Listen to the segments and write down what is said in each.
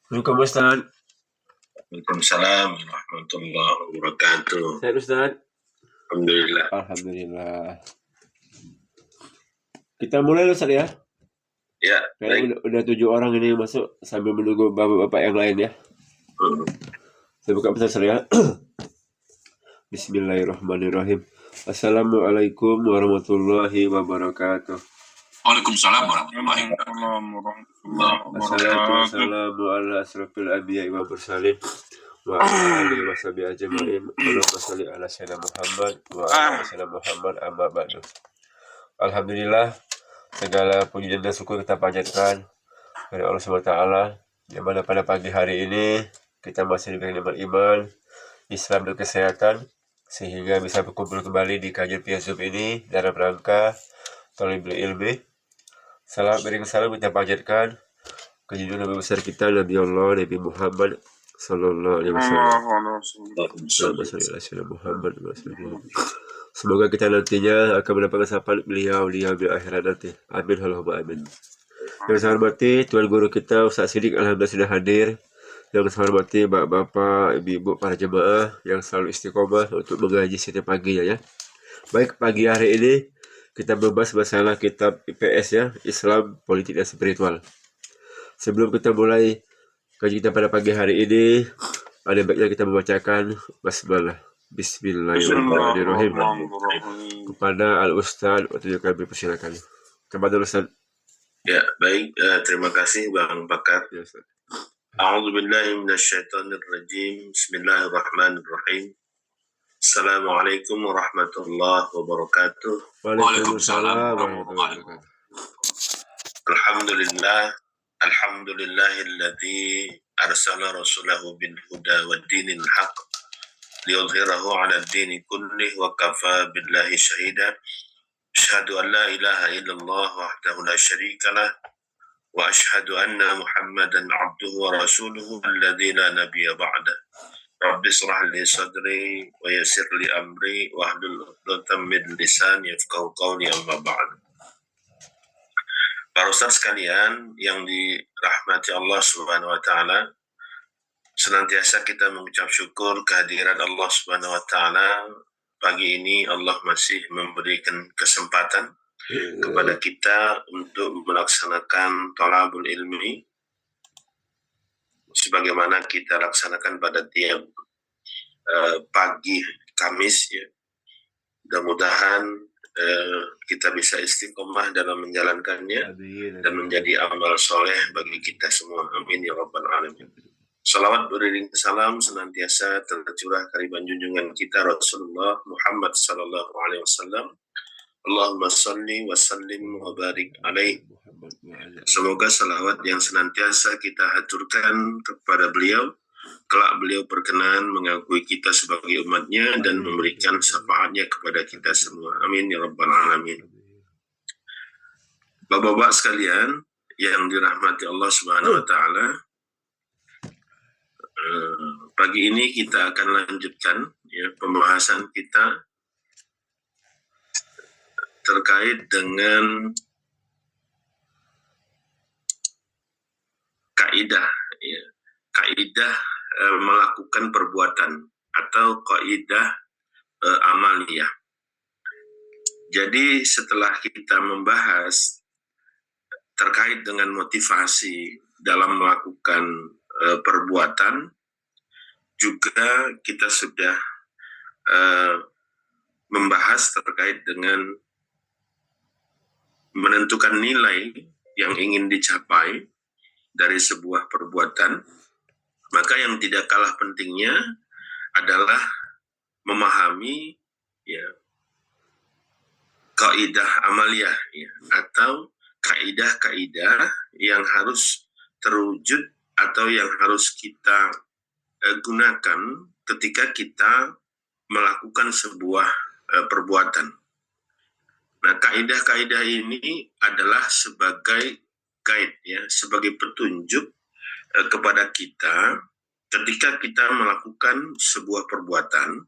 Assalamualaikum Ustaz. Waalaikumsalam warahmatullahi wabarakatuh. Sehat Ustaz? Alhamdulillah. Alhamdulillah. Kita mulai Ustaz ya. Ya, Kayaknya udah 7 orang ini masuk sambil menunggu bapak-bapak yang lain ya. Saya buka pesan saya. Bismillahirrahmanirrahim. Assalamualaikum warahmatullahi wabarakatuh. Waalaikumsalam warahmatullahi wabarakatuh. Assalatu wassalamu ala asrafil anbiya'i wa mursalin wa ala alihi wa sahbihi ajma'in. Allahumma shalli ala sayyidina Muhammad wa ala sayyidina Muhammad amma ba'du. Alhamdulillah, segala puji dan syukur kita panjatkan kepada Allah SWT, yang mana pada pagi hari ini kita masih diberi nikmat iman, Islam dan kesehatan, sehingga bisa berkumpul kembali di kajian via Zoom ini dalam rangka thalibul ilmi. Salam berikan salam kita panjatkan ke junjungan Nabi besar kita, Nabi Allah, Nabi Muhammad Sallallahu Alaihi Wasallam. Semoga kita nantinya akan mendapatkan syafaat beliau di akhirat nanti. Amin, Allahumma amin. Yang saya hormati Tuan Guru kita Ustaz Siddiq, alhamdulillah sudah hadir. Yang saya hormati bapak-bapak, ibu-ibu, para jemaah yang selalu istiqomah untuk mengaji setiap paginya ya. Baik, pagi hari ini kita membahas masalah kitab IPS ya, Islam, Politik dan Spiritual. Sebelum kita mulai kaji kita pada pagi hari ini, ada baiknya kita membacakan basmalah. Bismillahirrahmanirrahim. Kepada Al-Ustaz, waktu kami persilakan. Kepada Ustaz. Ya, baik. Terima kasih Bang Bakar. Ya, A'udzubillahi minasyaitonirrajim. Bismillahirrahmanirrahim. Assalamualaikum warahmatullahi wabarakatuh. Waalaikumsalam warahmatullahi wabarakatuh. Alhamdulillahilladzi arsala rasulahu bil huda wad dinil haqq liyudhhirahu 'ala ad-dini kullih wa kafa billahi shahida. Asyhadu an la ilaha illallah wahdahu la syarika lah wa asyhadu anna Muhammadan 'abduhu wa rasuluhu alladzi la nabiyya ba'dah. Rabbi shrah li sadri wa yassir li amri wahlul 'uqdatam min lisani yafqahu qawli, amma ba'd. Para ustaz sekalian yang dirahmati Allah Subhanahu wa taala, senantiasa kita mengucap syukur kehadiran Allah Subhanahu wa taala. Pagi ini Allah masih memberikan kesempatan kepada kita untuk melaksanakan thalabul ilmi sebagaimana kita laksanakan pada tiap pagi Kamis ya. Mudah-mudahan kita bisa istiqomah dalam menjalankannya dan menjadi amal soleh bagi kita semua. Amin ya rabbal alamin. Salawat beriring salam senantiasa tercurah kehadiran junjungan kita Rasulullah Muhammad sallallahu alaihi wasallam. Allahumma salli wa sallim wa barik alaih. Semoga salawat yang senantiasa kita haturkan kepada beliau, kelak beliau berkenan mengakui kita sebagai umatnya dan memberikan syafaatnya kepada kita semua. Amin ya rabbal alamin. Bapak-bapak sekalian yang dirahmati Allah Subhanahu wa taala, pagi ini kita akan lanjutkan ya pembahasan kita terkait dengan kaidah ya, kaidah melakukan perbuatan atau kaidah amaliyah. Jadi setelah kita membahas terkait dengan motivasi dalam melakukan perbuatan, juga kita sudah membahas terkait dengan menentukan nilai yang ingin dicapai dari sebuah perbuatan. Maka yang tidak kalah pentingnya adalah memahami ya kaidah amaliyah ya, atau kaidah-kaidah yang harus terwujud atau yang harus kita gunakan ketika kita melakukan sebuah perbuatan. Nah, kaidah-kaidah ini adalah sebagai guide ya, sebagai petunjuk kepada kita ketika kita melakukan sebuah perbuatan,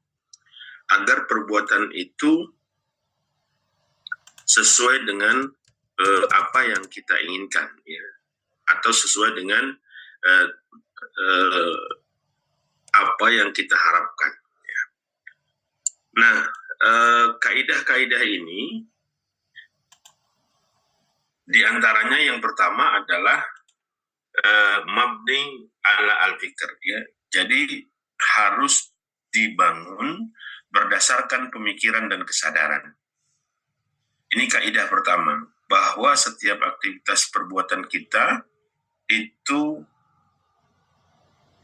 agar perbuatan itu sesuai dengan apa yang kita inginkan ya, atau sesuai dengan apa yang kita harapkan. Nah, kaidah-kaidah ini diantaranya yang pertama adalah mabni ala al-fikr, ya. Jadi harus dibangun berdasarkan pemikiran dan kesadaran. Ini kaidah pertama, bahwa setiap aktivitas perbuatan kita itu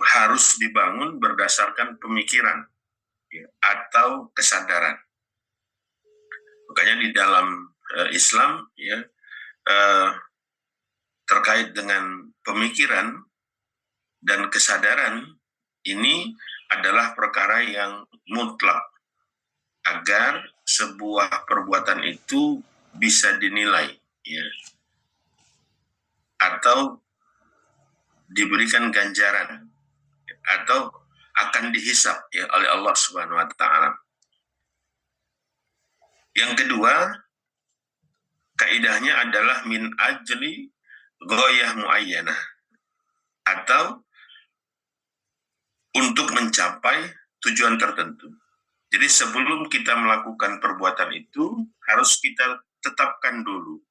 harus dibangun berdasarkan pemikiran, ya, atau kesadaran. Makanya di dalam Islam, ya, terkait dengan pemikiran dan kesadaran ini adalah perkara yang mutlak agar sebuah perbuatan itu bisa dinilai, ya, atau diberikan ganjaran, atau akan dihisab, ya, oleh Allah Subhanahu wa Ta'ala. Yang kedua, kaidahnya adalah min ajli ghoyah muayyanah, atau untuk mencapai tujuan tertentu. Jadi sebelum kita melakukan perbuatan itu, harus kita tetapkan dulu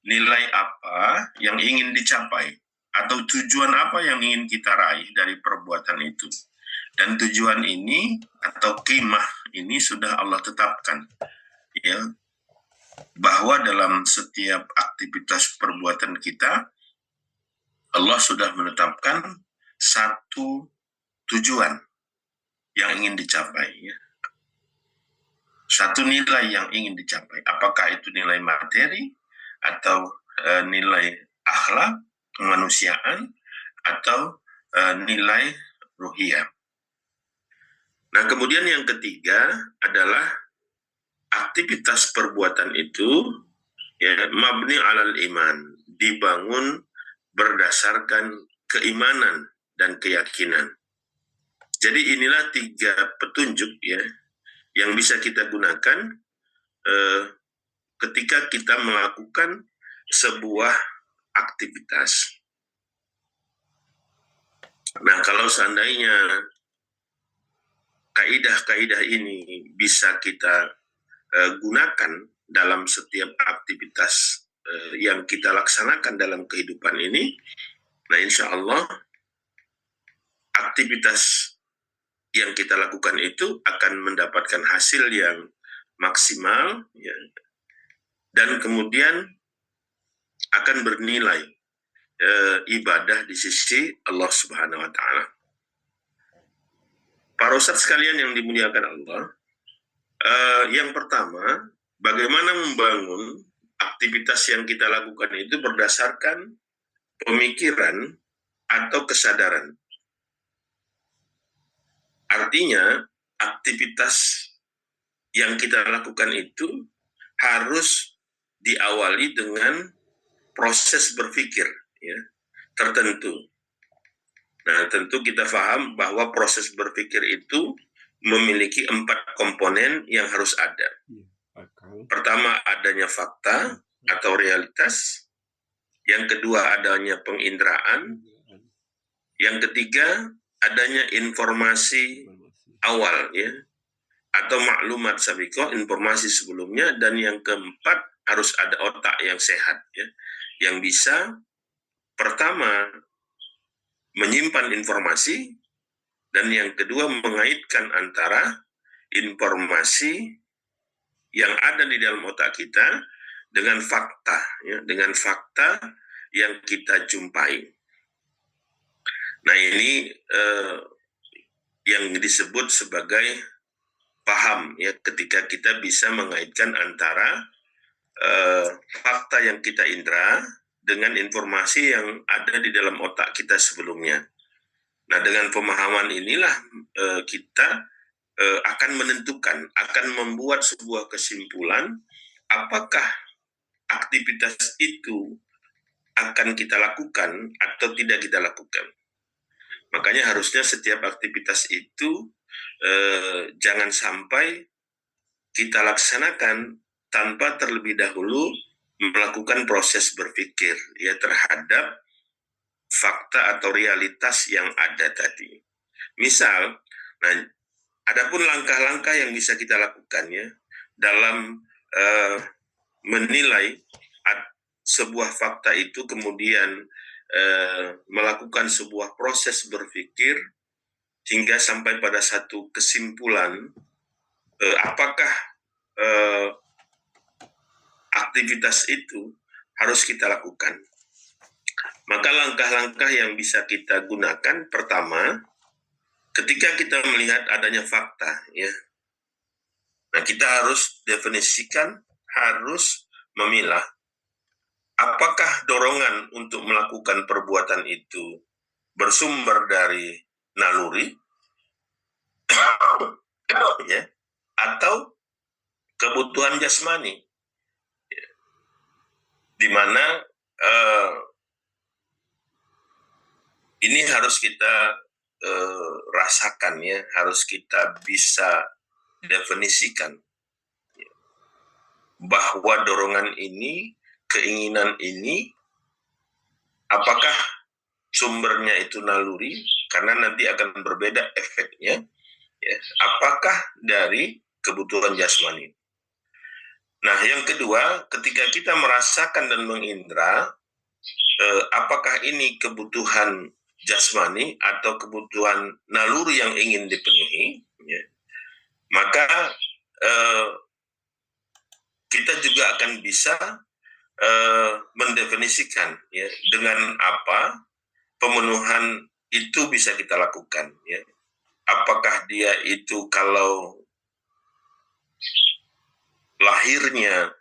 nilai apa yang ingin dicapai, atau tujuan apa yang ingin kita raih dari perbuatan itu. Dan tujuan ini atau qimah ini sudah Allah tetapkan, ya, bahwa dalam setiap aktivitas perbuatan kita Allah sudah menetapkan satu tujuan yang ingin dicapai, ya. Satu nilai yang ingin dicapai, apakah itu nilai materi atau nilai akhlak kemanusiaan atau nilai ruhiyah. Nah, kemudian yang ketiga adalah aktivitas perbuatan itu, ya, mabni alal iman, dibangun berdasarkan keimanan dan keyakinan. Jadi inilah 3 petunjuk, ya, yang bisa kita gunakan ketika kita melakukan sebuah aktivitas. Nah, kalau seandainya kaidah-kaidah ini bisa kita gunakan dalam setiap aktivitas yang kita laksanakan dalam kehidupan ini, nah insya Allah aktivitas yang kita lakukan itu akan mendapatkan hasil yang maksimal, ya, dan kemudian akan bernilai ibadah di sisi Allah Subhanahu wa Ta'ala. Para ustadz sekalian yang dimuliakan Allah, yang pertama, bagaimana membangun aktivitas yang kita lakukan itu berdasarkan pemikiran atau kesadaran. Artinya, aktivitas yang kita lakukan itu harus diawali dengan proses berpikir, ya, tertentu. Nah, tentu kita paham bahwa proses berpikir itu memiliki 4 komponen yang harus ada. Pertama, adanya fakta atau realitas. Yang kedua, adanya penginderaan. Yang ketiga, adanya informasi awal, ya, atau maklumat sabiqah, informasi sebelumnya. Dan yang keempat, harus ada otak yang sehat, ya, yang bisa pertama menyimpan informasi, dan yang kedua mengaitkan antara informasi yang ada di dalam otak kita dengan fakta, ya, dengan fakta yang kita jumpai. Nah, ini yang disebut sebagai paham, ya, ketika kita bisa mengaitkan antara fakta yang kita indera dengan informasi yang ada di dalam otak kita sebelumnya. Nah, dengan pemahaman inilah kita akan menentukan, akan membuat sebuah kesimpulan apakah aktivitas itu akan kita lakukan atau tidak kita lakukan. Makanya harusnya setiap aktivitas itu jangan sampai kita laksanakan tanpa terlebih dahulu melakukan proses berpikir, ya, terhadap fakta atau realitas yang ada tadi. Misal, nah, adapun langkah-langkah yang bisa kita lakukan ya dalam menilai sebuah fakta itu, kemudian melakukan sebuah proses berpikir hingga sampai pada satu kesimpulan apakah aktivitas itu harus kita lakukan. Maka langkah-langkah yang bisa kita gunakan, pertama, ketika kita melihat adanya fakta, ya, nah kita harus definisikan, harus memilah apakah dorongan untuk melakukan perbuatan itu bersumber dari naluri, ya, atau kebutuhan jasmani, ya, di mana ini harus kita rasakan, ya, harus kita bisa definisikan bahwa dorongan ini, keinginan ini, apakah sumbernya itu naluri, karena nanti akan berbeda efeknya, ya, apakah dari kebutuhan jasmani. Nah, yang kedua, ketika kita merasakan dan mengindra, apakah ini kebutuhan jasmani atau kebutuhan naluri yang ingin dipenuhi, ya, maka kita juga akan bisa mendefinisikan, ya, dengan apa pemenuhan itu bisa kita lakukan, ya. Apakah dia itu kalau lahirnya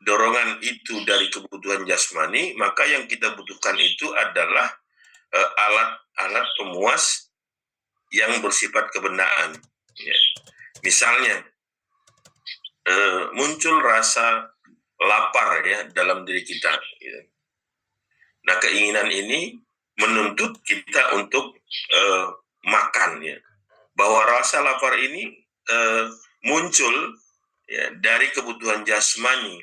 dorongan itu dari kebutuhan jasmani, maka yang kita butuhkan itu adalah alat-alat pemuas yang bersifat kebendaan, ya. Misalnya muncul rasa lapar, ya, dalam diri kita, ya. Nah, keinginan ini menuntut kita untuk makan, ya. Bahwa rasa lapar ini muncul, ya, dari kebutuhan jasmani,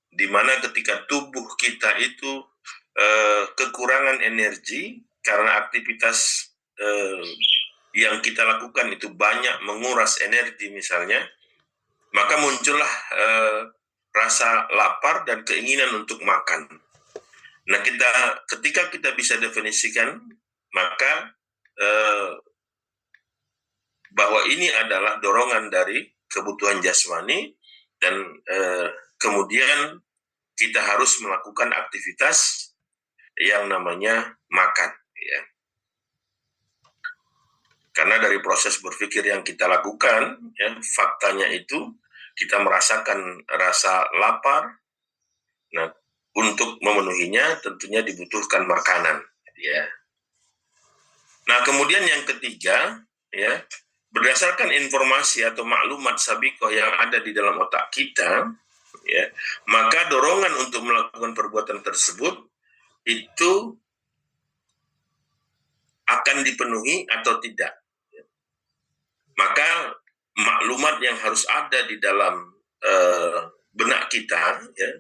di mana ketika tubuh kita itu kekurangan energi karena aktivitas yang kita lakukan itu banyak menguras energi misalnya, maka muncullah rasa lapar dan keinginan untuk makan. Nah, ketika kita bisa definisikan, maka bahwa ini adalah dorongan dari kebutuhan jasmani, dan kemudian kita harus melakukan aktivitas yang namanya makan, ya. Karena dari proses berpikir yang kita lakukan, ya, faktanya itu kita merasakan rasa lapar. Nah, untuk memenuhinya tentunya dibutuhkan makanan, ya. Nah, kemudian yang ketiga, ya, berdasarkan informasi atau maklumat sabiqah yang ada di dalam otak kita, ya, maka dorongan untuk melakukan perbuatan tersebut itu akan dipenuhi atau tidak. Maka maklumat yang harus ada di dalam benak kita, ya,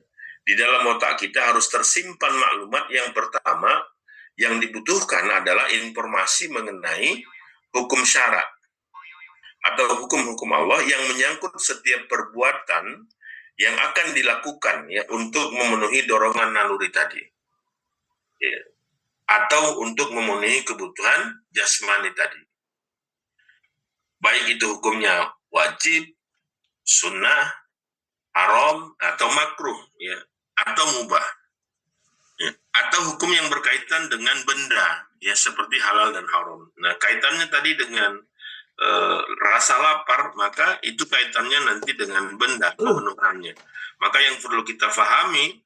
di dalam otak kita harus tersimpan maklumat yang pertama yang dibutuhkan adalah informasi mengenai hukum syara atau hukum-hukum Allah yang menyangkut setiap perbuatan yang akan dilakukan, ya, untuk memenuhi dorongan naluri tadi, ya, atau untuk memenuhi kebutuhan jasmani tadi. Baik itu hukumnya wajib, sunnah, haram, atau makruh, ya, atau mubah, ya, atau hukum yang berkaitan dengan benda, ya, seperti halal dan haram. Nah, kaitannya tadi dengan rasa lapar, maka itu kaitannya nanti dengan benda pemenuhannya. Maka yang perlu kita pahami,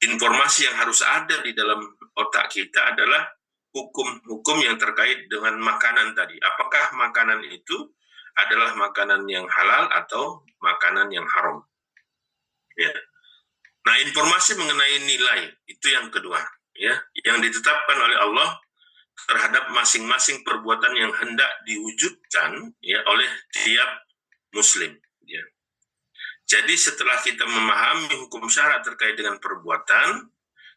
informasi yang harus ada di dalam otak kita adalah hukum-hukum yang terkait dengan makanan tadi. Apakah makanan itu adalah makanan yang halal atau makanan yang haram, ya. Nah, informasi mengenai nilai itu yang kedua, ya, yang ditetapkan oleh Allah terhadap masing-masing perbuatan yang hendak diwujudkan, ya, oleh tiap muslim, ya. Jadi setelah kita memahami hukum syara terkait dengan perbuatan,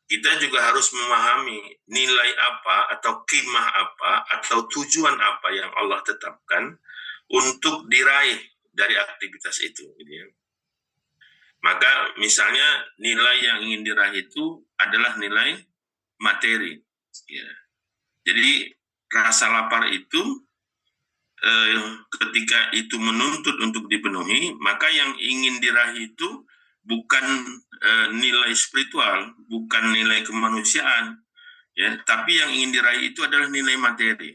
kita juga harus memahami nilai apa atau qimah apa atau tujuan apa yang Allah tetapkan untuk diraih dari aktivitas itu. Gitu ya. Maka misalnya nilai yang ingin diraih itu adalah nilai materi. Ya. Jadi rasa lapar itu ketika itu menuntut untuk dipenuhi, maka yang ingin diraih itu bukan nilai spiritual, bukan nilai kemanusiaan, ya, tapi yang ingin diraih itu adalah nilai materi.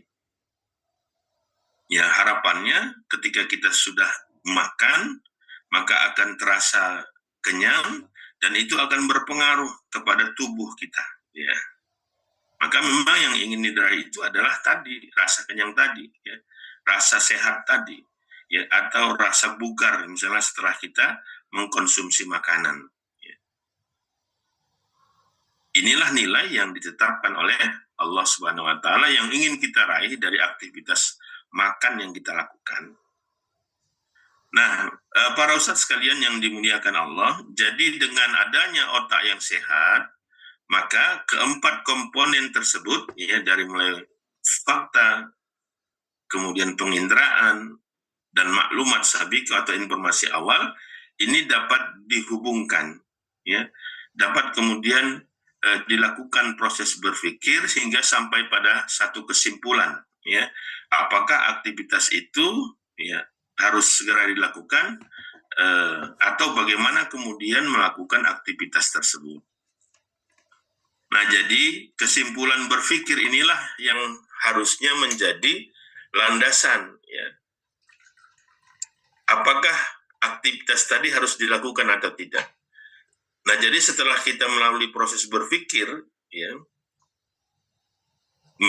Ya, harapannya ketika kita sudah makan, maka akan terasa kenyang dan itu akan berpengaruh kepada tubuh kita, ya. Maka memang yang ingin diraih itu adalah tadi rasa kenyang tadi, ya, rasa sehat tadi, ya, atau rasa bugar misalnya setelah kita mengkonsumsi makanan. Ya. Inilah nilai yang ditetapkan oleh Allah Subhanahu Wa Taala yang ingin kita raih dari aktivitas makan yang kita lakukan. Nah, para ustadz sekalian yang dimuliakan Allah, jadi dengan adanya otak yang sehat, maka keempat komponen tersebut, ya, dari mulai fakta, kemudian penginderaan, dan maklumat sabiq atau informasi awal, ini dapat dihubungkan, ya, dapat kemudian dilakukan proses berpikir sehingga sampai pada satu kesimpulan, ya, apakah aktivitas itu, ya, harus segera dilakukan atau bagaimana kemudian melakukan aktivitas tersebut. Nah, jadi kesimpulan berpikir inilah yang harusnya menjadi landasan, ya. Apakah aktivitas tadi harus dilakukan atau tidak? Nah, jadi setelah kita melalui proses berpikir, ya,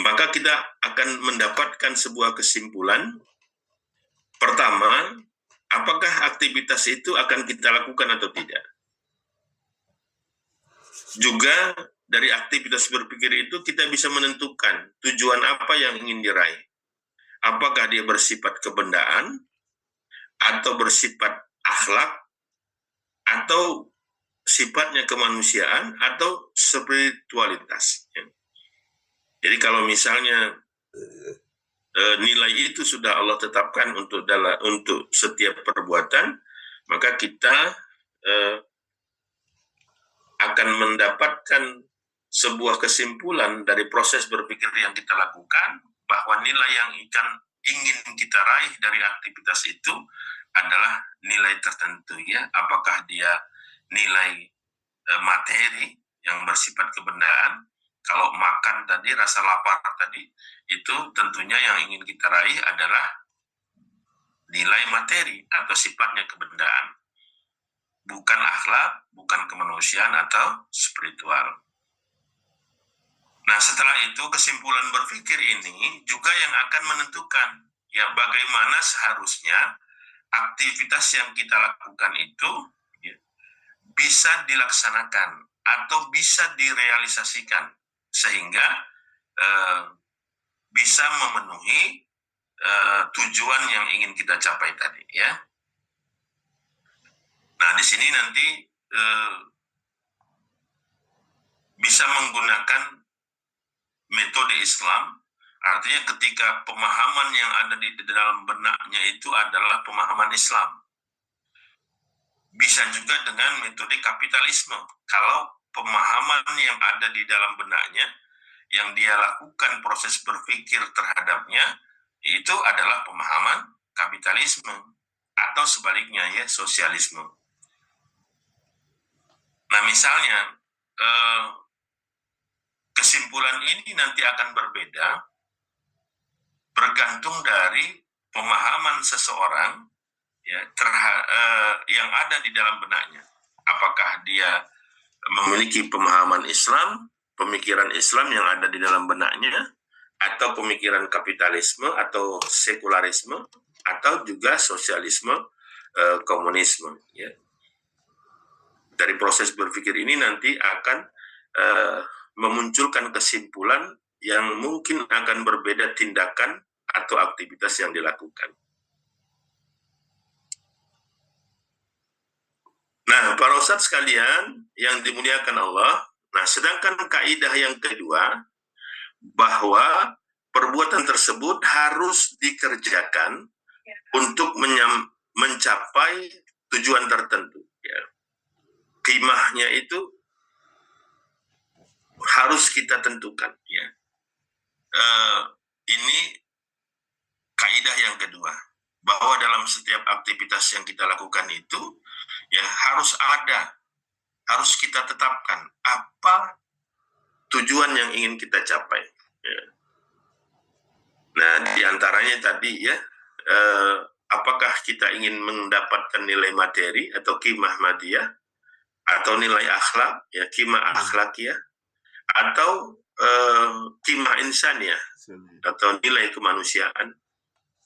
maka kita akan mendapatkan sebuah kesimpulan. Pertama, apakah aktivitas itu akan kita lakukan atau tidak? Juga dari aktivitas berpikir itu kita bisa menentukan tujuan apa yang ingin diraih. Apakah dia bersifat kebendaan, atau bersifat akhlak, atau sifatnya kemanusiaan, atau spiritualitas. Jadi kalau misalnya nilai itu sudah Allah tetapkan untuk setiap perbuatan, maka kita akan mendapatkan sebuah kesimpulan dari proses berpikir yang kita lakukan bahwa nilai yang ingin kita raih dari aktivitas itu adalah nilai tertentu, ya, apakah dia nilai materi yang bersifat kebendaan. Kalau makan tadi, rasa lapar tadi, itu tentunya yang ingin kita raih adalah nilai materi atau sifatnya kebendaan, bukan akhlak, bukan kemanusiaan atau spiritual. Nah, setelah itu kesimpulan berpikir ini juga yang akan menentukan, ya, bagaimana seharusnya aktivitas yang kita lakukan itu, ya, bisa dilaksanakan atau bisa direalisasikan sehingga bisa memenuhi tujuan yang ingin kita capai tadi, ya. Nah, di sini nanti bisa menggunakan metode Islam, artinya ketika pemahaman yang ada di dalam benaknya itu adalah pemahaman Islam. Bisa juga dengan metode kapitalisme. Kalau pemahaman yang ada di dalam benaknya, yang dia lakukan proses berpikir terhadapnya, itu adalah pemahaman kapitalisme. Atau sebaliknya, ya, sosialisme. Nah, misalnya, kesimpulan ini nanti akan berbeda bergantung dari pemahaman seseorang, ya, yang ada di dalam benaknya. Apakah dia memiliki pemahaman Islam, pemikiran Islam yang ada di dalam benaknya, atau pemikiran kapitalisme atau sekularisme, atau juga sosialisme, komunisme, ya. Dari proses berpikir ini nanti akan memunculkan kesimpulan yang mungkin akan berbeda tindakan atau aktivitas yang dilakukan. Nah, para ustadz sekalian yang dimuliakan Allah, Nah, sedangkan kaidah yang kedua, bahwa perbuatan tersebut harus dikerjakan untuk mencapai tujuan tertentu. Ya. Qimahnya itu harus kita tentukan. Ya. Ini kaidah yang kedua, bahwa dalam setiap aktivitas yang kita lakukan itu ya harus kita tetapkan apa tujuan yang ingin kita capai. Ya. Nah, diantaranya tadi ya, apakah kita ingin mendapatkan nilai materi atau qimah madiyah, atau nilai akhlak, ya qimah akhlakiyah, atau qimah insaniyah, atau nilai kemanusiaan,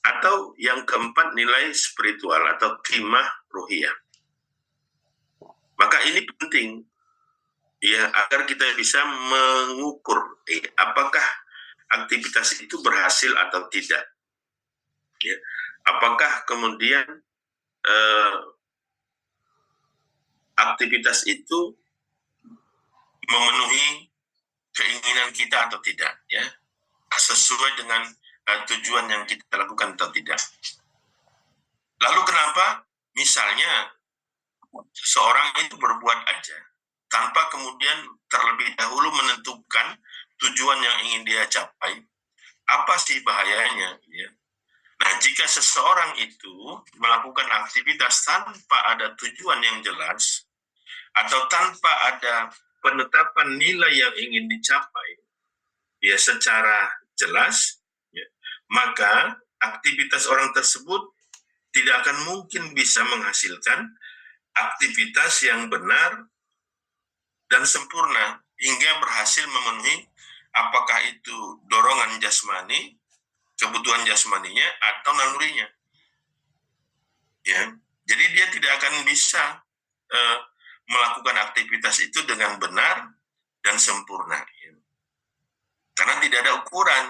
atau yang keempat nilai spiritual atau qimah ruhiyah. Maka ini penting ya, agar kita bisa mengukur apakah aktivitas itu berhasil atau tidak. Ya. Apakah kemudian aktivitas itu memenuhi keinginan kita atau tidak, ya, sesuai dengan tujuan yang kita lakukan atau tidak. Lalu kenapa misalnya seseorang itu berbuat aja tanpa kemudian terlebih dahulu menentukan tujuan yang ingin dia capai? Apa sih bahayanya? Ya. Nah, jika seseorang itu melakukan aktivitas tanpa ada tujuan yang jelas, atau tanpa ada penetapan nilai yang ingin dicapai, ya secara jelas, ya, maka aktivitas orang tersebut tidak akan mungkin bisa menghasilkan aktivitas yang benar dan sempurna hingga berhasil memenuhi apakah itu dorongan jasmani, kebutuhan jasmaninya atau nalurinya. Ya, jadi dia tidak akan bisa melakukan aktivitas itu dengan benar dan sempurna. Ya. Karena tidak ada ukuran.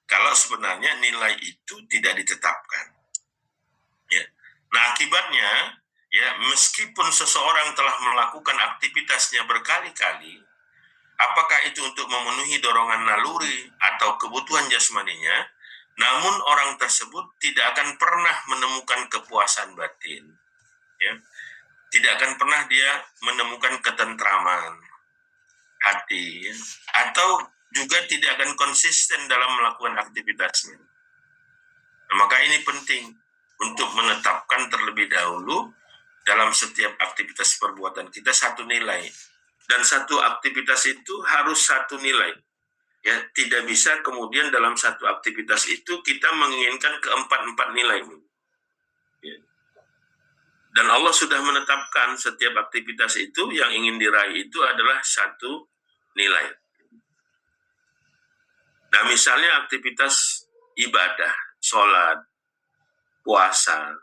Kalau sebenarnya nilai itu tidak ditetapkan. Ya. Nah, akibatnya, ya, meskipun seseorang telah melakukan aktivitasnya berkali-kali, apakah itu untuk memenuhi dorongan naluri atau kebutuhan jasmaninya, namun orang tersebut tidak akan pernah menemukan kepuasan batin. Ya. Tidak akan pernah dia menemukan ketentraman hati, ya. Atau juga tidak akan konsisten dalam melakukan aktivitasnya. Nah, maka ini penting untuk menetapkan terlebih dahulu dalam setiap aktivitas perbuatan kita satu nilai. Dan satu aktivitas itu harus satu nilai. Ya, tidak bisa kemudian dalam satu aktivitas itu kita menginginkan keempat-empat nilai. Ya. Dan Allah sudah menetapkan setiap aktivitas itu yang ingin diraih itu adalah satu nilai. Nah, misalnya aktivitas ibadah, sholat, puasa,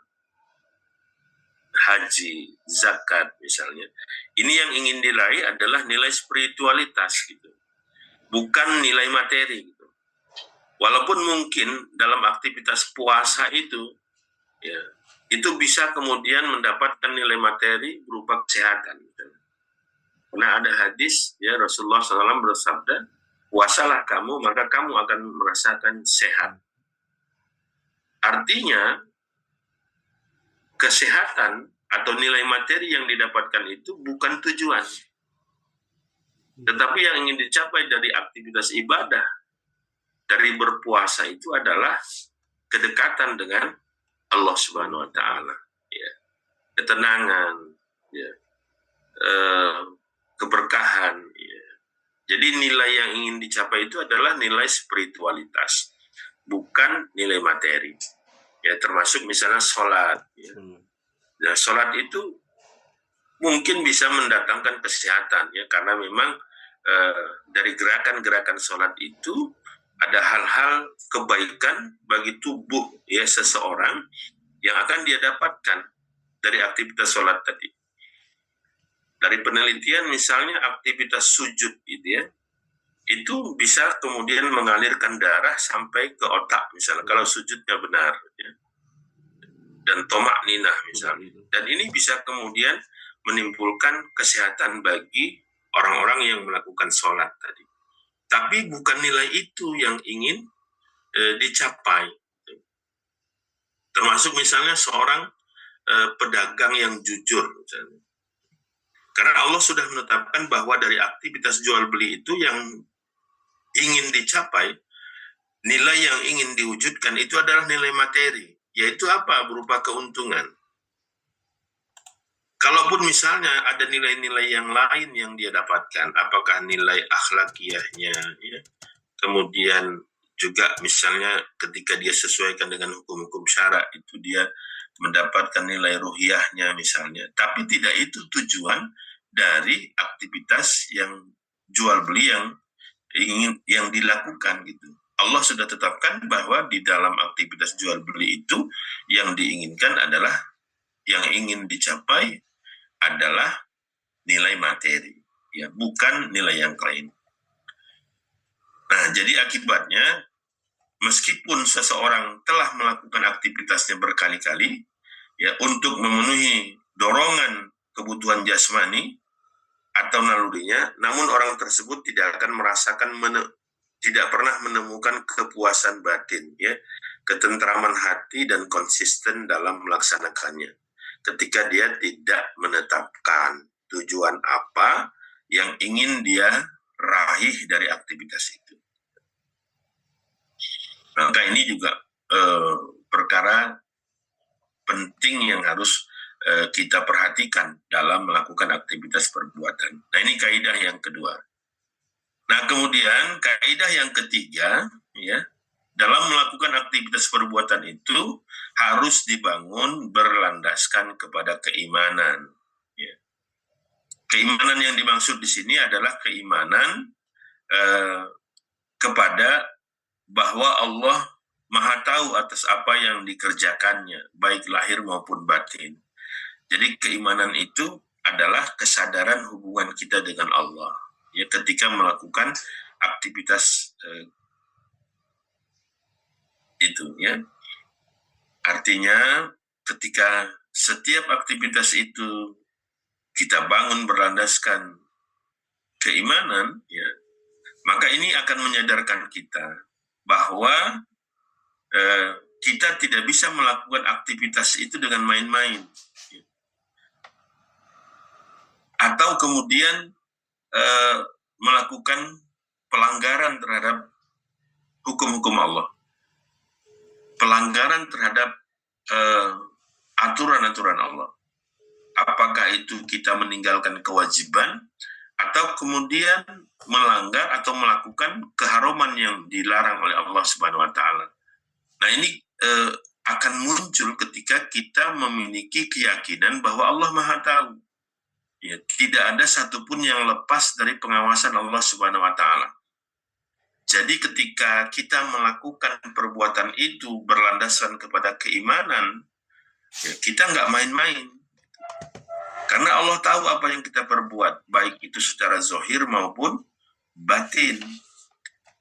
haji, zakat misalnya. Ini yang ingin diraih adalah nilai spiritualitas gitu. Bukan nilai materi gitu. Walaupun mungkin dalam aktivitas puasa itu ya, itu bisa kemudian mendapatkan nilai materi berupa kesehatan gitu. Karena ada hadis ya, Rasulullah SAW bersabda, puasalah kamu maka kamu akan merasakan sehat. Artinya kesehatan atau nilai materi yang didapatkan itu bukan tujuan, tetapi yang ingin dicapai dari aktivitas ibadah, dari berpuasa itu adalah kedekatan dengan Allah Subhanahu Wa Taala, ya, ketenangan, ya, keberkahan. Ya. Jadi nilai yang ingin dicapai itu adalah nilai spiritualitas, bukan nilai materi. Ya, termasuk misalnya sholat. Ya. Nah, sholat itu mungkin bisa mendatangkan kesehatan, ya, karena memang dari gerakan-gerakan sholat itu ada hal-hal kebaikan bagi tubuh ya seseorang yang akan dia dapatkan dari aktivitas sholat tadi. Dari penelitian misalnya aktivitas sujud itu ya, itu bisa kemudian mengalirkan darah sampai ke otak misalnya kalau sujudnya benar ya. Dan tomak ninah misalnya. Dan ini bisa kemudian menimbulkan kesehatan bagi orang-orang yang melakukan sholat tadi. Tapi bukan nilai itu yang ingin dicapai. Termasuk misalnya seorang pedagang yang jujur. Misalnya. Karena Allah sudah menetapkan bahwa dari aktivitas jual beli itu yang ingin dicapai, nilai yang ingin diwujudkan itu adalah nilai materi. Yaitu apa? Berupa keuntungan. Kalaupun misalnya ada nilai-nilai yang lain yang dia dapatkan, apakah nilai akhlakiyahnya, ya, kemudian juga misalnya ketika dia sesuaikan dengan hukum-hukum syara, itu dia mendapatkan nilai ruhiyahnya misalnya. Tapi tidak itu tujuan dari aktivitas yang jual beli yang dilakukan gitu. Allah sudah tetapkan bahwa di dalam aktivitas jual beli itu yang diinginkan adalah, yang ingin dicapai adalah nilai materi, ya, bukan nilai yang lain. Nah, jadi akibatnya meskipun seseorang telah melakukan aktivitasnya berkali-kali, ya, untuk memenuhi dorongan kebutuhan jasmani atau nalurinya, namun orang tersebut tidak akan merasakan tidak pernah menemukan kepuasan batin, ya, ketentraman hati dan konsisten dalam melaksanakannya. Ketika dia tidak menetapkan tujuan apa yang ingin dia raih dari aktivitas itu. Maka ini juga perkara penting yang harus kita perhatikan dalam melakukan aktivitas perbuatan. Nah, ini kaidah yang kedua. Nah, kemudian kaidah yang ketiga, ya, dalam melakukan aktivitas perbuatan itu harus dibangun berlandaskan kepada keimanan. Ya. Keimanan yang dimaksud di sini adalah keimanan kepada bahwa Allah Maha tahu atas apa yang dikerjakannya, baik lahir maupun batin. Jadi keimanan itu adalah kesadaran hubungan kita dengan Allah, ya, ketika melakukan aktivitas itu, ya. Artinya ketika setiap aktivitas itu kita bangun berlandaskan keimanan, ya, maka ini akan menyadarkan kita bahwa kita tidak bisa melakukan aktivitas itu dengan main-main, ya. Atau kemudian melakukan pelanggaran terhadap hukum-hukum Allah, pelanggaran terhadap aturan-aturan Allah. Apakah itu kita meninggalkan kewajiban atau kemudian melanggar atau melakukan keharuman yang dilarang oleh Allah Subhanahu wa taala. Nah, ini akan muncul ketika kita memiliki keyakinan bahwa Allah Maha tahu. Ya, tidak ada satupun yang lepas dari pengawasan Allah Subhanahu wa taala. Jadi ketika kita melakukan perbuatan itu berlandaskan kepada keimanan, ya, kita nggak main-main. Karena Allah tahu apa yang kita perbuat, baik itu secara zahir maupun batin.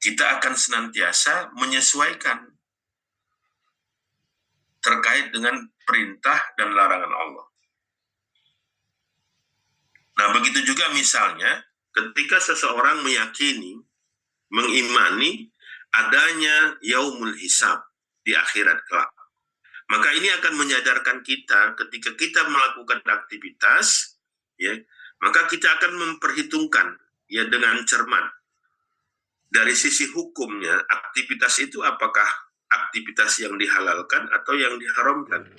Kita akan senantiasa menyesuaikan terkait dengan perintah dan larangan Allah. Nah, begitu juga misalnya ketika seseorang meyakini, mengimani adanya yaumul hisab di akhirat kelak. Maka ini akan menyadarkan kita ketika kita melakukan aktivitas, ya, maka kita akan memperhitungkan, ya, dengan cermat dari sisi hukumnya aktivitas itu apakah aktivitas yang dihalalkan atau yang diharamkan.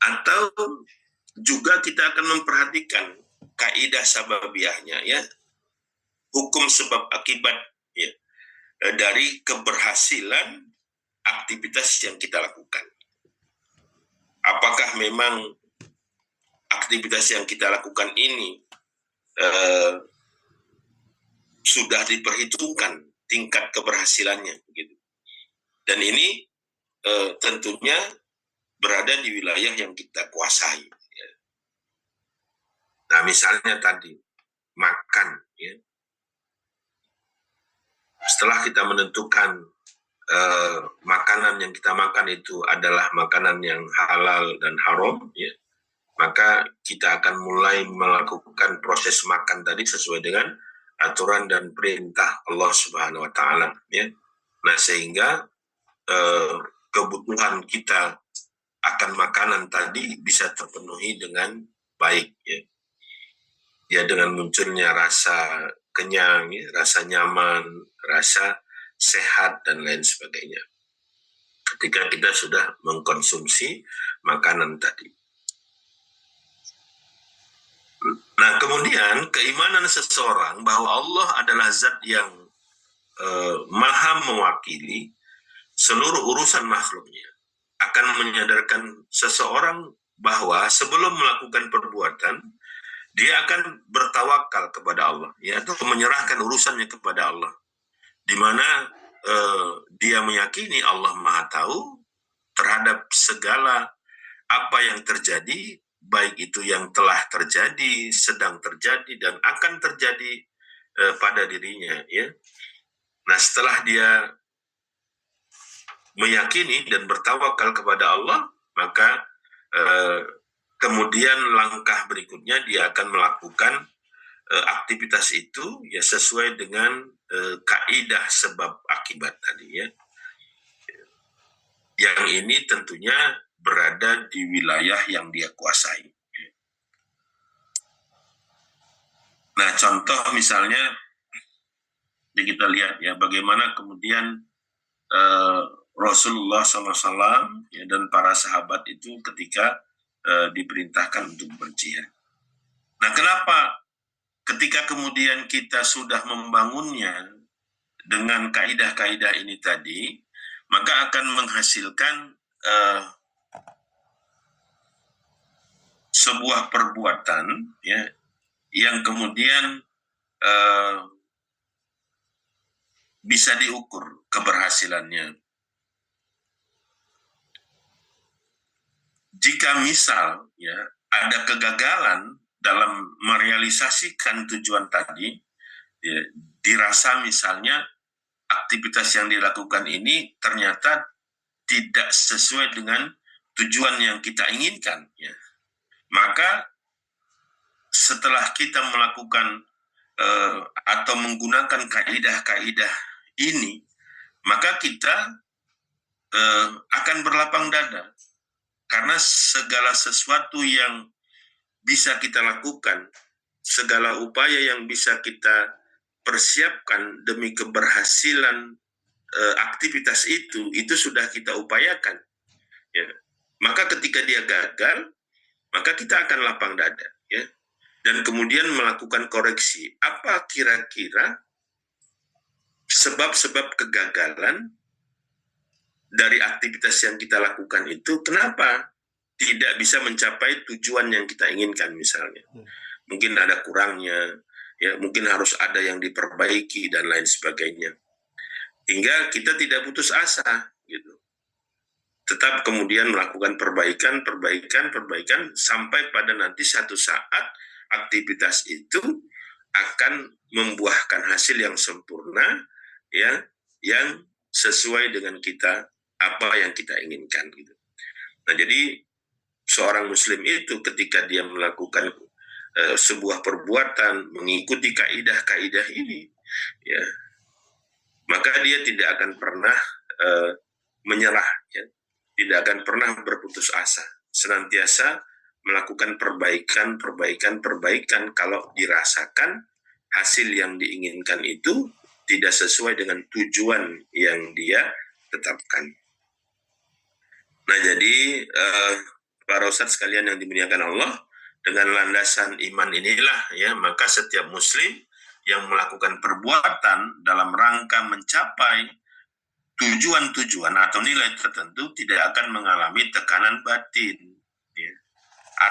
Atau juga kita akan memperhatikan kaidah sababiyahnya, ya, hukum sebab akibat, ya, dari keberhasilan aktivitas yang kita lakukan. Apakah memang aktivitas yang kita lakukan ini sudah diperhitungkan tingkat keberhasilannya, gitu. Dan ini tentunya berada di wilayah yang kita kuasai. Ya. Nah, misalnya tadi makan, ya. Setelah kita menentukan makanan yang kita makan itu adalah makanan yang halal dan haram, ya, maka kita akan mulai melakukan proses makan tadi sesuai dengan aturan dan perintah Allah Subhanahu wa taala, ya. Nah, sehingga kebutuhan kita akan makanan tadi bisa terpenuhi dengan baik, ya. Ya, dengan munculnya rasa kenyang, ya, rasa nyaman, rasa sehat dan lain sebagainya ketika kita sudah mengkonsumsi makanan tadi. Nah, kemudian keimanan seseorang bahwa Allah adalah zat yang maha mewakili seluruh urusan makhluknya akan menyadarkan seseorang bahwa sebelum melakukan perbuatan dia akan bertawakal kepada Allah, ya, atau menyerahkan urusannya kepada Allah, di mana dia meyakini Allah Maha Tahu terhadap segala apa yang terjadi, baik itu yang telah terjadi, sedang terjadi, dan akan terjadi pada dirinya, ya. Nah, setelah dia meyakini dan bertawakal kepada Allah, maka kemudian langkah berikutnya dia akan melakukan aktivitas itu, ya, sesuai dengan kaidah sebab akibat tadi, ya. Yang ini tentunya berada di wilayah yang dia kuasai. Nah, contoh misalnya kita lihat, ya, bagaimana kemudian Rasulullah SAW, ya, dan para sahabat itu ketika diperintahkan untuk berjihad. Nah, kenapa ketika kemudian kita sudah membangunnya dengan kaidah-kaidah ini tadi, maka akan menghasilkan sebuah perbuatan, ya, yang kemudian bisa diukur keberhasilannya. Jika misal, ya, ada kegagalan dalam merealisasikan tujuan tadi, ya, dirasa misalnya aktivitas yang dilakukan ini ternyata tidak sesuai dengan tujuan yang kita inginkan, ya, maka setelah kita melakukan atau menggunakan kaidah-kaidah ini, maka kita akan berlapang dada, karena segala sesuatu yang bisa kita lakukan, segala upaya yang bisa kita persiapkan demi keberhasilan aktivitas itu sudah kita upayakan, ya. Maka ketika dia gagal, maka kita akan lapang dada, ya, dan kemudian melakukan koreksi. Apa kira-kira sebab-sebab kegagalan dari aktivitas yang kita lakukan itu, kenapa tidak bisa mencapai tujuan yang kita inginkan misalnya. Mungkin ada kurangnya, ya, mungkin harus ada yang diperbaiki dan lain sebagainya. Hingga kita tidak putus asa, gitu. Tetap kemudian melakukan perbaikan sampai pada nanti satu saat aktivitas itu akan membuahkan hasil yang sempurna, ya, yang sesuai dengan kita, apa yang kita inginkan, gitu. Nah, jadi seorang muslim itu ketika dia melakukan sebuah perbuatan mengikuti kaidah-kaidah ini, ya, maka dia tidak akan pernah menyerah, ya, tidak akan pernah berputus asa, senantiasa melakukan perbaikan kalau dirasakan hasil yang diinginkan itu tidak sesuai dengan tujuan yang dia tetapkan. Nah, jadi para ustadz sekalian yang dimuliakan Allah, dengan landasan iman inilah, ya, maka setiap muslim yang melakukan perbuatan dalam rangka mencapai tujuan-tujuan atau nilai tertentu tidak akan mengalami tekanan batin, ya,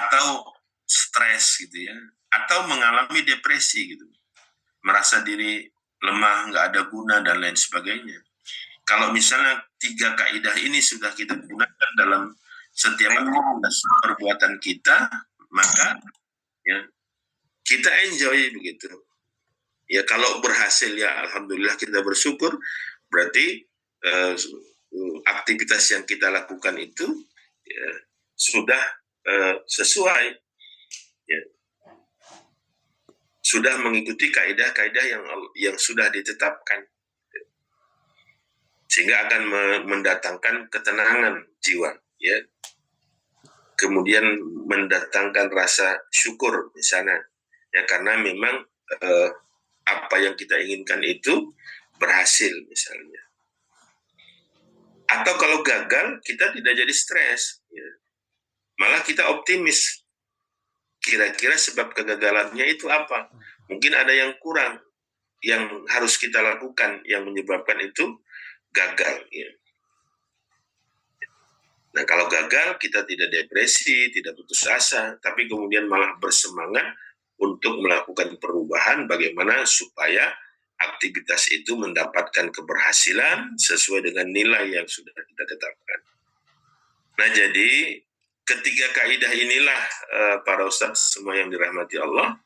atau stres, gitu, ya, atau mengalami depresi, gitu, merasa diri lemah, nggak ada guna dan lain sebagainya. Kalau misalnya 3 kaidah ini sudah kita gunakan dalam setiap aktivitas perbuatan kita, maka, ya, kita enjoy begitu. Ya, kalau berhasil, ya alhamdulillah kita bersyukur, berarti aktivitas yang kita lakukan itu, ya, sudah sesuai, ya, sudah mengikuti kaidah-kaidah yang sudah ditetapkan, sehingga akan mendatangkan ketenangan jiwa, ya, kemudian mendatangkan rasa syukur di sana, ya, karena memang apa yang kita inginkan itu berhasil misalnya. Atau kalau gagal, kita tidak jadi stres, ya. Malah kita optimis. Kira-kira sebab kegagalannya itu apa? Mungkin ada yang kurang, yang harus kita lakukan, yang menyebabkan itu gagal, ya. Nah, kalau gagal, kita tidak depresi, tidak putus asa, tapi kemudian malah bersemangat untuk melakukan perubahan bagaimana supaya aktivitas itu mendapatkan keberhasilan sesuai dengan nilai yang sudah kita tetapkan. Nah, jadi ketiga kaidah inilah para ustadz semua yang dirahmati Allah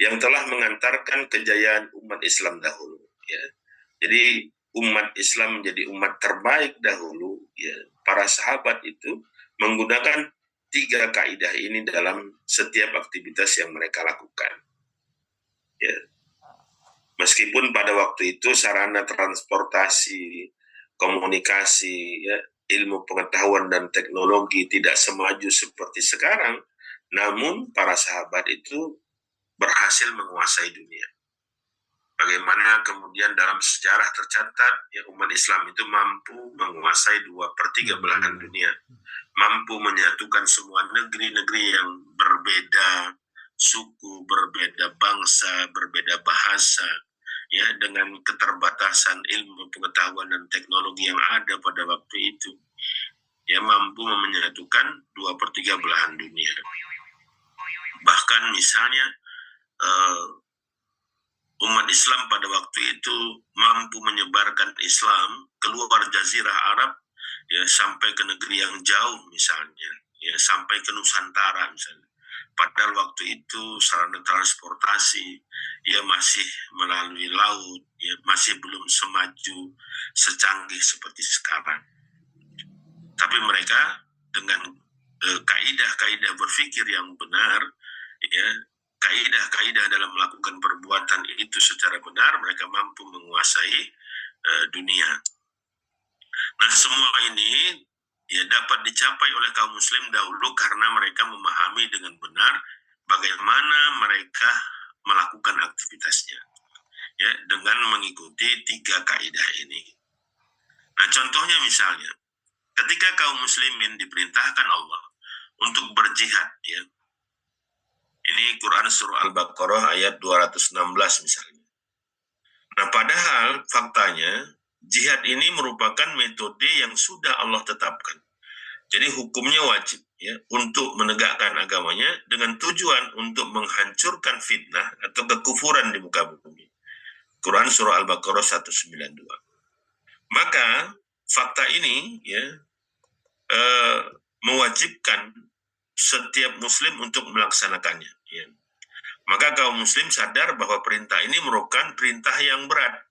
yang telah mengantarkan kejayaan umat Islam dahulu, ya. Jadi umat Islam menjadi umat terbaik dahulu, ya. Para sahabat itu menggunakan tiga kaidah ini dalam setiap aktivitas yang mereka lakukan, ya. Meskipun pada waktu itu sarana transportasi, komunikasi, ya, ilmu pengetahuan dan teknologi tidak semaju seperti sekarang, namun para sahabat itu berhasil menguasai dunia. Bagaimana kemudian dalam sejarah tercatat, ya, umat Islam itu mampu menguasai 2/3 belahan dunia, mampu menyatukan semua negeri-negeri yang berbeda suku, berbeda bangsa, berbeda bahasa, ya, dengan keterbatasan ilmu pengetahuan dan teknologi yang ada pada waktu itu, ya, mampu menyatukan 2/3 belahan dunia. Bahkan misalnya umat Islam pada waktu itu mampu menyebarkan Islam keluar Jazirah Arab, ya, sampai ke negeri yang jauh misalnya, ya, sampai ke Nusantara misalnya. Padahal waktu itu sarana transportasi, ya, masih melalui laut, ya, masih belum semaju, secanggih seperti sekarang. Tapi mereka dengan kaidah-kaidah berpikir yang benar, ya, kaidah-kaidah dalam melakukan perbuatan itu secara benar, mereka mampu menguasai dunia. Nah, semua ini, ya, dapat dicapai oleh kaum muslim dahulu karena mereka memahami dengan benar bagaimana mereka melakukan aktivitasnya, ya, dengan mengikuti tiga kaidah ini. Nah, contohnya misalnya, ketika kaum muslimin diperintahkan Allah untuk berjihad, ya, ini Quran Surah Al-Baqarah ayat 216 misalnya. Nah, padahal faktanya jihad ini merupakan metode yang sudah Allah tetapkan. Jadi hukumnya wajib, ya, untuk menegakkan agamanya dengan tujuan untuk menghancurkan fitnah atau kekufuran di muka bumi. Quran Surah Al-Baqarah 192. Maka fakta ini, ya, mewajibkan setiap muslim untuk melaksanakannya, ya. Maka kaum muslim sadar bahwa perintah ini merupakan perintah yang berat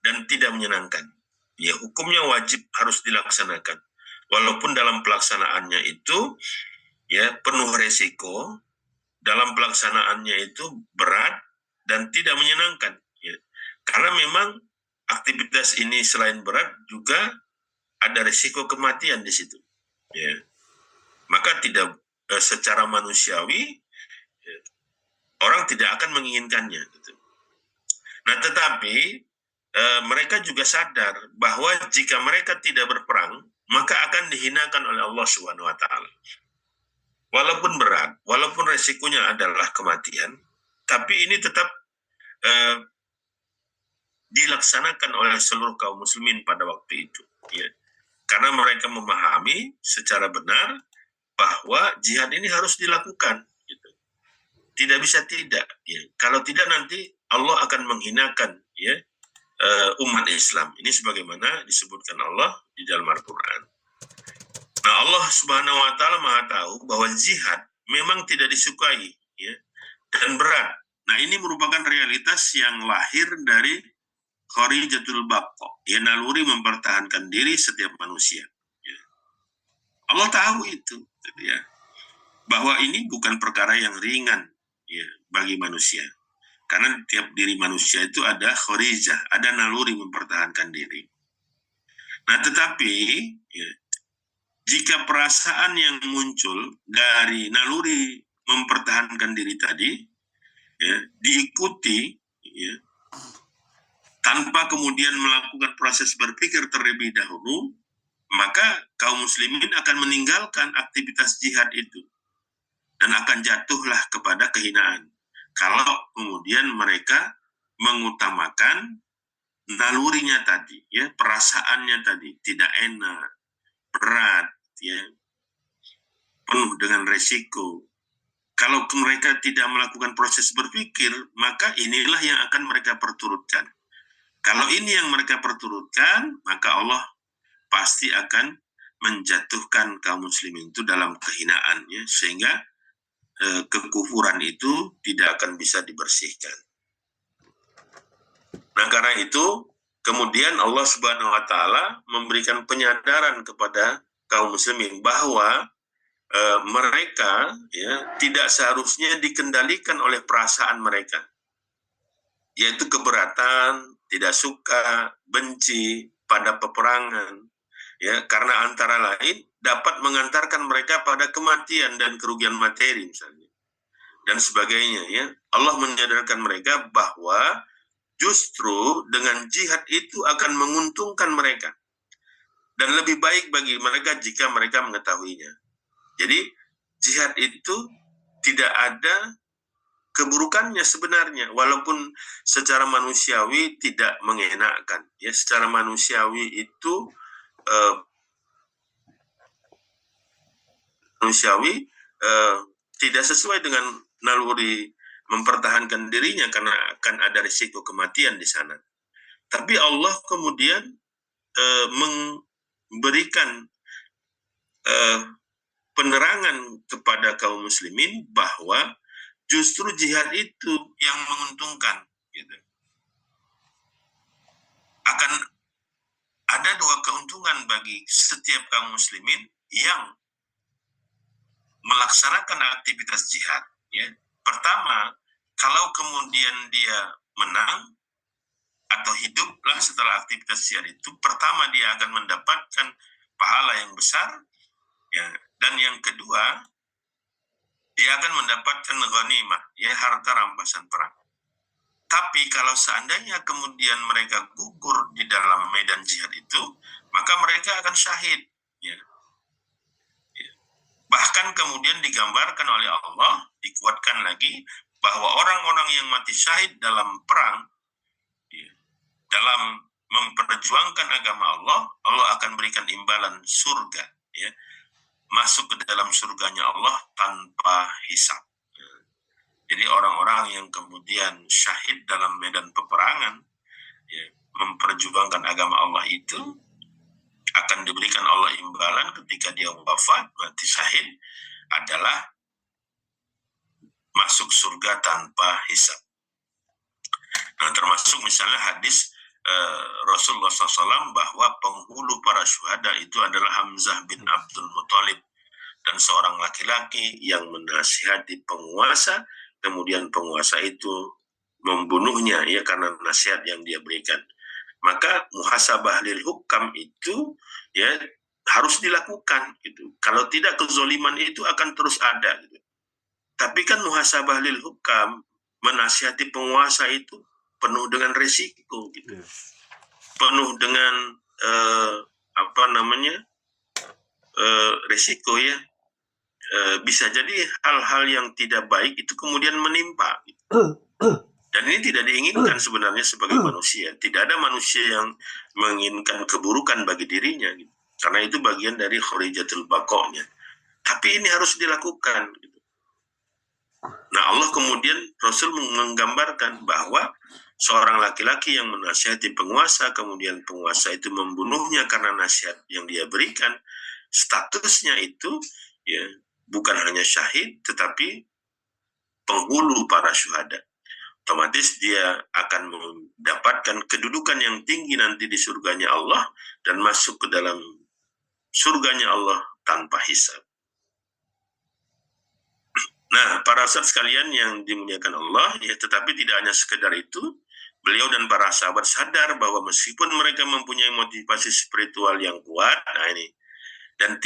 dan tidak menyenangkan. Ya, hukumnya wajib harus dilaksanakan. Walaupun dalam pelaksanaannya itu, ya, penuh resiko, dalam pelaksanaannya itu berat dan tidak menyenangkan, ya. Karena memang aktivitas ini selain berat juga ada resiko kematian di situ, ya. Maka tidak secara manusiawi, ya, orang tidak akan menginginkannya, gitu. Nah, tetapi mereka juga sadar bahwa jika mereka tidak berperang, maka akan dihinakan oleh Allah Subhanahu wa Ta'ala. Walaupun berat, walaupun resikonya adalah kematian, tapi ini tetap dilaksanakan oleh seluruh kaum muslimin pada waktu itu, ya. Karena mereka memahami secara benar bahwa jihad ini harus dilakukan, gitu. Tidak bisa tidak, ya. Kalau tidak nanti Allah akan menghinakan, ya, umat Islam. Ini sebagaimana disebutkan Allah di dalam Al-Quran. Nah, Allah Subhanahu wa Ta'ala Maha tahu bahwa jihad memang tidak disukai, ya, dan berat. Nah, ini merupakan realitas yang lahir dari kharijatul baqa, ya, naluri mempertahankan diri setiap manusia, ya. Allah tahu itu, ya. bahwa ini bukan perkara yang ringan ya bagi manusia. Karena di tiap diri manusia itu ada khorizah, ada naluri mempertahankan diri. Nah, tetapi ya, jika perasaan yang muncul dari naluri mempertahankan diri tadi ya, diikuti ya, tanpa kemudian melakukan proses berpikir terlebih dahulu, maka kaum muslimin akan meninggalkan aktivitas jihad itu dan akan jatuhlah kepada kehinaan. Kalau kemudian mereka mengutamakan nalurinya tadi, ya perasaannya tadi tidak enak, berat, ya penuh dengan resiko. Kalau mereka tidak melakukan proses berpikir, maka inilah yang akan mereka perturutkan. Kalau ini yang mereka perturutkan, maka Allah pasti akan menjatuhkan kaum muslimin itu dalam kehinaan, ya, sehingga kekufuran itu tidak akan bisa dibersihkan. Nah, karena itu kemudian Allah Subhanahu wa taala memberikan penyadaran kepada kaum muslimin bahwa mereka ya tidak seharusnya dikendalikan oleh perasaan mereka, yaitu keberatan, tidak suka, benci pada peperangan, ya, karena antara lain dapat mengantarkan mereka pada kematian dan kerugian materi misalnya dan sebagainya, ya. Allah menyadarkan mereka bahwa justru dengan jihad itu akan menguntungkan mereka dan lebih baik bagi mereka jika mereka mengetahuinya. Jadi jihad itu tidak ada keburukannya sebenarnya, walaupun secara manusiawi tidak mengenakan, ya, secara manusiawi itu tidak sesuai dengan naluri mempertahankan dirinya karena akan ada risiko kematian di sana. Tapi Allah kemudian memberikan penerangan kepada kaum muslimin bahwa justru jihad itu yang menguntungkan, gitu. Akan ada dua keuntungan bagi setiap kaum muslimin yang melaksanakan aktivitas jihad, ya. Pertama, kalau kemudian dia menang atau hiduplah setelah aktivitas jihad itu, pertama dia akan mendapatkan pahala yang besar, ya. Dan yang kedua, dia akan mendapatkan ghanimah, ya, harta rampasan perang. Tapi kalau seandainya kemudian mereka gugur di dalam medan jihad itu, maka mereka akan syahid, ya. Bahkan kemudian digambarkan oleh Allah, dikuatkan lagi, bahwa orang-orang yang mati syahid dalam perang, ya, dalam memperjuangkan agama Allah, Allah akan berikan imbalan surga, ya, masuk ke dalam surganya Allah tanpa hisab. Ya. Jadi orang-orang yang kemudian syahid dalam medan peperangan, ya, memperjuangkan agama Allah itu akan diberikan Allah imbalan ketika dia wafat, mati syahid, adalah masuk surga tanpa hisab. Nah, termasuk misalnya hadis Rasulullah SAW bahwa penghulu para syuhada itu adalah Hamzah bin Abdul Muthalib, dan seorang laki-laki yang menasihati penguasa, kemudian penguasa itu membunuhnya, ya, karena nasihat yang dia berikan. Maka muhasabah lil hukam itu, ya, harus dilakukan, gitu. Kalau tidak, kezoliman itu akan terus ada, gitu. Tapi kan muhasabah lil hukam, menasihati penguasa itu penuh dengan resiko, gitu. Penuh dengan resiko, ya. Bisa jadi hal-hal yang tidak baik itu kemudian menimpa, gitu. Dan ini tidak diinginkan sebenarnya sebagai manusia. Tidak ada manusia yang menginginkan keburukan bagi dirinya, gitu. Karena itu bagian dari khorijatul baqa'nya. Tapi ini harus dilakukan, gitu. Nah, Allah kemudian, Rasul menggambarkan bahwa seorang laki-laki yang menasihati penguasa, kemudian penguasa itu membunuhnya karena nasihat yang dia berikan, statusnya itu, ya, bukan hanya syahid, tetapi penghulu para syuhada. Otomatis dia akan mendapatkan kedudukan yang tinggi nanti di surganya Allah dan masuk ke dalam surganya Allah tanpa hisab. Nah, para sahabat sekalian yang dimuliakan Allah, ya, tetapi tidak hanya sekedar itu, beliau dan para sahabat sadar bahwa meskipun mereka mempunyai motivasi spiritual yang kuat, nah ini, dan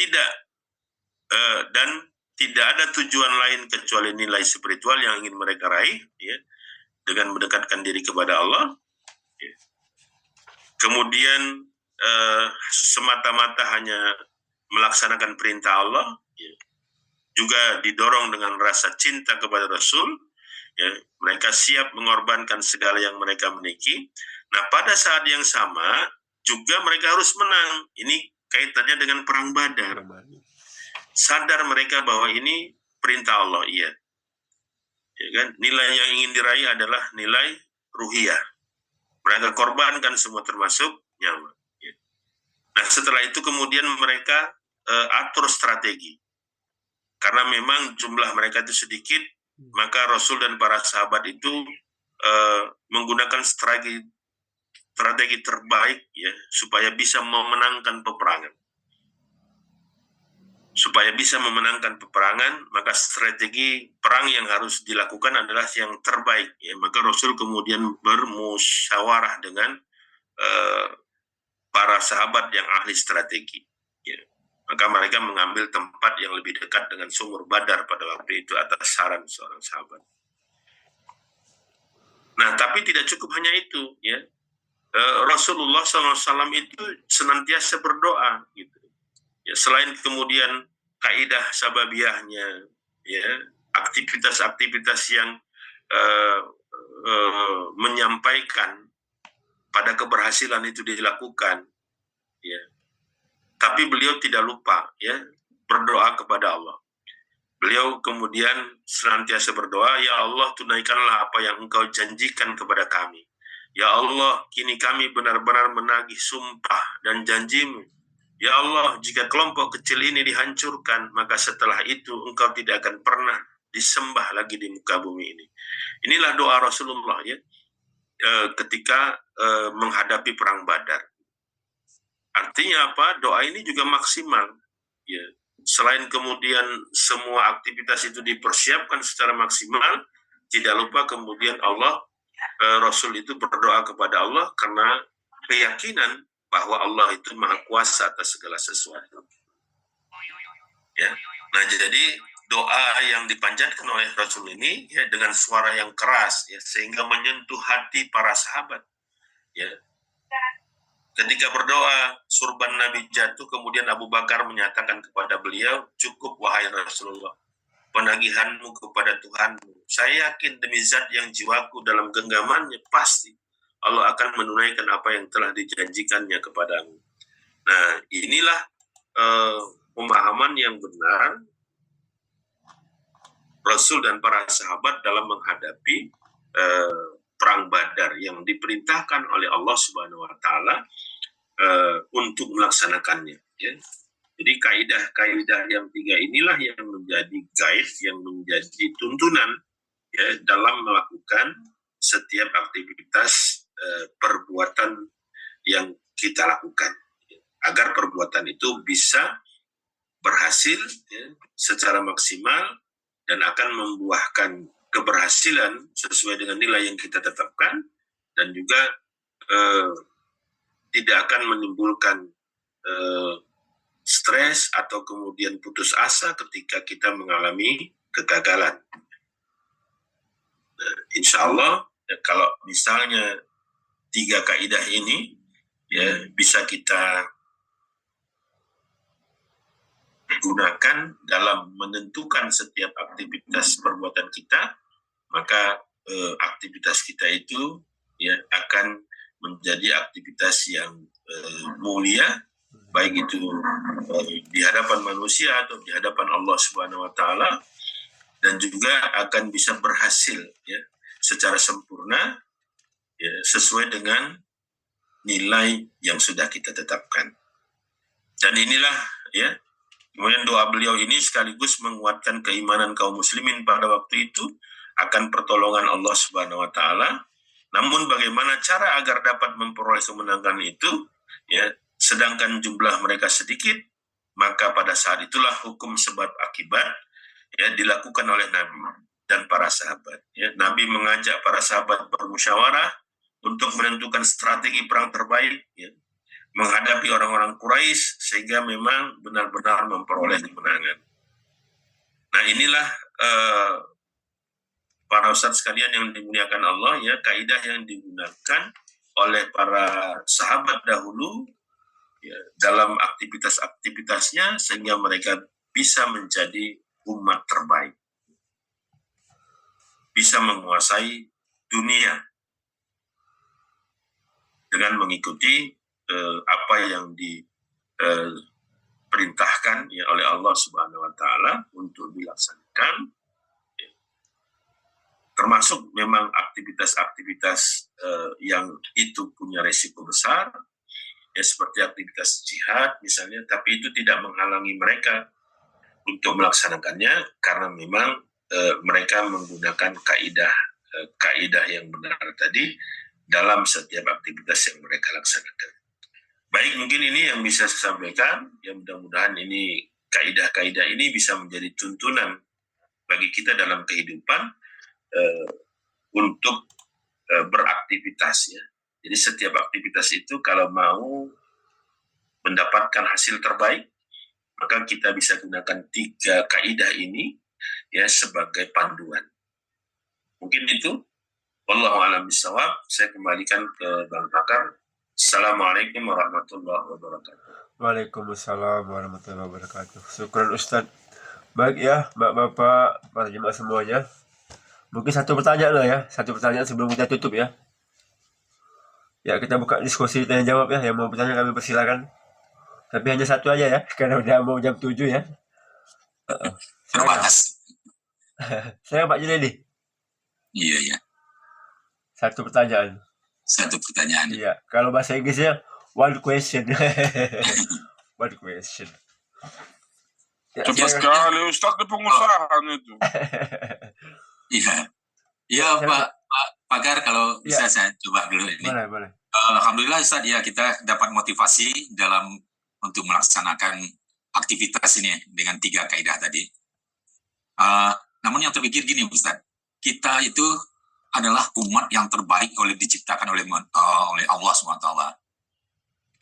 tidak ada tujuan lain kecuali nilai spiritual yang ingin mereka raih, ya, dengan mendekatkan diri kepada Allah, ya. Kemudian semata-mata hanya melaksanakan perintah Allah, ya, juga didorong dengan rasa cinta kepada Rasul, ya, mereka siap mengorbankan segala yang mereka miliki. Nah, pada saat yang sama juga mereka harus menang. Ini kaitannya dengan perang Badar. Sadar mereka bahwa ini perintah Allah, iya. Ya kan? Nilai yang ingin diraih adalah nilai ruhiyah. Mereka korbankan semua termasuk nyawa. Ya. Nah, setelah itu kemudian mereka atur strategi. Karena memang jumlah mereka itu sedikit, maka Rasul dan para sahabat itu menggunakan strategi terbaik, ya, supaya bisa memenangkan peperangan. Supaya bisa memenangkan peperangan, maka strategi perang yang harus dilakukan adalah yang terbaik. Ya. Maka Rasul kemudian bermusyawarah dengan para sahabat yang ahli strategi. Ya. Maka mereka mengambil tempat yang lebih dekat dengan sumur Badar pada waktu itu atas saran seorang sahabat. Nah, tapi tidak cukup hanya itu, ya. Rasulullah SAW itu senantiasa berdoa, gitu. Ya, selain kemudian kaidah sababiyahnya, ya, aktivitas-aktivitas yang menyampaikan pada keberhasilan itu dilakukan, ya. Tapi beliau tidak lupa, ya, berdoa kepada Allah. Beliau kemudian senantiasa berdoa, ya Allah, tunaikanlah apa yang Engkau janjikan kepada kami. Ya Allah, kini kami benar-benar menagih sumpah dan janjimu. Ya Allah, jika kelompok kecil ini dihancurkan, maka setelah itu Engkau tidak akan pernah disembah lagi di muka bumi ini. Inilah doa Rasulullah, ya, ketika menghadapi perang Badar. Artinya apa? Doa ini juga maksimal. Ya. Selain kemudian semua aktivitas itu dipersiapkan secara maksimal, tidak lupa kemudian Rasul itu berdoa kepada Allah karena keyakinan bahwa Allah itu maha kuasa atas segala sesuatu. Ya. Nah, jadi doa yang dipanjatkan oleh Rasul ini, ya, dengan suara yang keras, ya, sehingga menyentuh hati para sahabat. Ya. Ketika berdoa, surban Nabi jatuh, kemudian Abu Bakar menyatakan kepada beliau, cukup wahai Rasulullah, penagihanmu kepada Tuhanmu. Saya yakin demi zat yang jiwaku dalam genggamannya, pasti Allah akan menunaikan apa yang telah dijanjikannya kepadamu. Nah, inilah pemahaman yang benar Rasul dan para sahabat dalam menghadapi perang Badar yang diperintahkan oleh Allah Subhanahu wa Ta'ala untuk melaksanakannya. Ya. Jadi kaidah-kaidah yang tiga inilah yang menjadi guide, yang menjadi tuntunan, ya, dalam melakukan setiap aktivitas perbuatan yang kita lakukan, ya, agar perbuatan itu bisa berhasil, ya, secara maksimal dan akan membuahkan keberhasilan sesuai dengan nilai yang kita tetapkan, dan juga tidak akan menimbulkan stres atau kemudian putus asa ketika kita mengalami kegagalan. Insya Allah, ya, kalau misalnya tiga kaidah ini, ya, bisa kita gunakan dalam menentukan setiap aktivitas perbuatan kita, maka aktivitas kita itu, ya, akan menjadi aktivitas yang mulia, baik itu di hadapan manusia atau di hadapan Allah Subhanahu wa Ta'ala, dan juga akan bisa berhasil, ya, secara sempurna, ya, sesuai dengan nilai yang sudah kita tetapkan. Dan inilah, ya, kemudian doa beliau ini sekaligus menguatkan keimanan kaum muslimin pada waktu itu akan pertolongan Allah Subhanahu wa Ta'ala. Namun bagaimana cara agar dapat memperoleh kemenangan itu, ya, sedangkan jumlah mereka sedikit, maka pada saat itulah hukum sebab akibat ya dilakukan oleh Nabi dan para sahabat. Ya, Nabi mengajak para sahabat bermusyawarah untuk menentukan strategi perang terbaik, ya, menghadapi orang-orang Quraisy sehingga memang benar-benar memperoleh kemenangan. Nah, inilah para ustadz sekalian yang dimuliakan Allah, ya, kaidah yang digunakan oleh para sahabat dahulu, ya, dalam aktivitas-aktivitasnya sehingga mereka bisa menjadi umat terbaik, bisa menguasai dunia dengan mengikuti apa yang diperintahkan ya oleh Allah Subhanahu wa taala untuk dilaksanakan, ya. Termasuk memang aktivitas-aktivitas yang itu punya resiko besar, ya, seperti aktivitas jihad misalnya, tapi itu tidak menghalangi mereka untuk melaksanakannya karena memang mereka menggunakan kaidah yang benar tadi dalam setiap aktivitas yang mereka laksanakan. Baik, mungkin ini yang bisa saya sampaikan. Ya, mudah-mudahan ini kaidah-kaidah ini bisa menjadi tuntunan bagi kita dalam kehidupan untuk beraktivitas, ya. Jadi setiap aktivitas itu kalau mau mendapatkan hasil terbaik, maka kita bisa gunakan 3 kaidah ini, ya, sebagai panduan. Mungkin itu. Wallahu a'lam bishawab. Saya kembalikan ke Bang Pakar. Assalamualaikum warahmatullahi wabarakatuh. Waalaikumsalam warahmatullahi wabarakatuh. Syukran Ustadz. Baik ya, Bapak-bapak, para jemaah semuanya. Mungkin satu pertanyaan lah ya, satu pertanyaan sebelum kita tutup ya. Ya, kita buka diskusi tanya jawab ya. Yang mau bertanya kami persilakan. Tapi hanya satu aja ya, karena udah mau jam 7 ya. Terbatas. Saya Pak Junedi. Iya. Satu pertanyaan. Iya, kalau bahasa Inggrisnya one question. One question. Ya, Cepat sekali, Ustadz di pengusahaan itu. Iya Pak Pagar, kalau bisa saya coba dulu ini. Boleh. Alhamdulillah Ustadz, ya kita dapat motivasi dalam untuk melaksanakan aktivitas ini dengan 3 kaidah tadi. Namun yang terpikir gini Ustadz, kita itu adalah umat yang terbaik diciptakan oleh Allah SWT.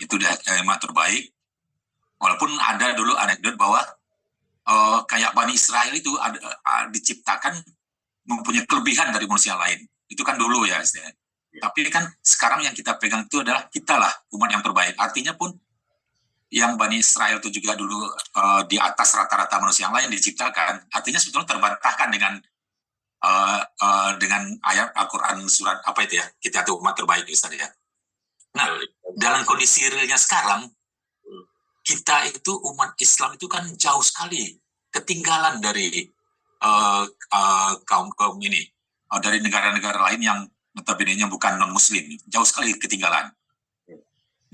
Itu umat terbaik. Walaupun ada dulu anekdot bahwa kayak Bani Israel itu diciptakan mempunyai kelebihan dari manusia lain. Itu kan dulu ya. Tapi kan sekarang yang kita pegang itu adalah kitalah umat yang terbaik. Artinya pun yang Bani Israel itu juga dulu di atas rata-rata manusia yang lain diciptakan. Artinya sebetulnya terbantahkan dengan ayat Al-Quran surat apa itu ya, kita itu umat terbaik Ustaz ya. Nah, dalam kondisi realnya sekarang, kita itu umat Islam itu kan jauh sekali ketinggalan dari kaum ini, dari negara-negara lain yang notabene-nya bukan non-muslim, jauh sekali ketinggalan.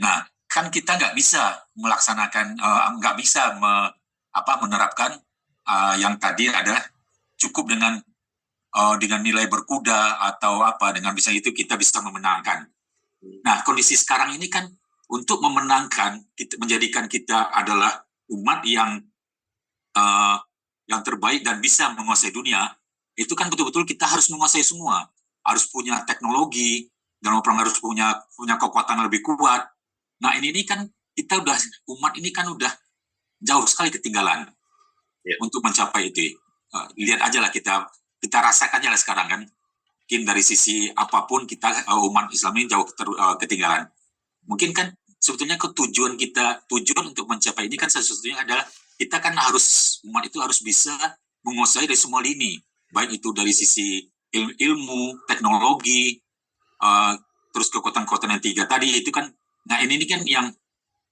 Nah, kan kita nggak bisa melaksanakan, menerapkan yang tadi ada cukup dengan nilai berkuda atau dengan bisa itu kita bisa memenangkan. Nah, kondisi sekarang ini kan untuk memenangkan, menjadikan kita adalah umat yang terbaik dan bisa menguasai dunia, itu kan betul-betul kita harus menguasai semua. Harus punya teknologi, dalam perang harus punya kekuatan lebih kuat. Nah, ini kan kita umat ini kan udah jauh sekali ketinggalan untuk mencapai itu. Lihat aja lah kita rasakan aja lah sekarang kan. Mungkin dari sisi apapun kita umat Islam ini jauh ketinggalan. Mungkin kan sebetulnya tujuan untuk mencapai ini kan sesungguhnya adalah kita kan umat itu harus bisa menguasai dari semua lini, baik itu dari sisi ilmu, teknologi, terus kekuatan-kekuatan yang 3 tadi itu kan. Nah, ini kan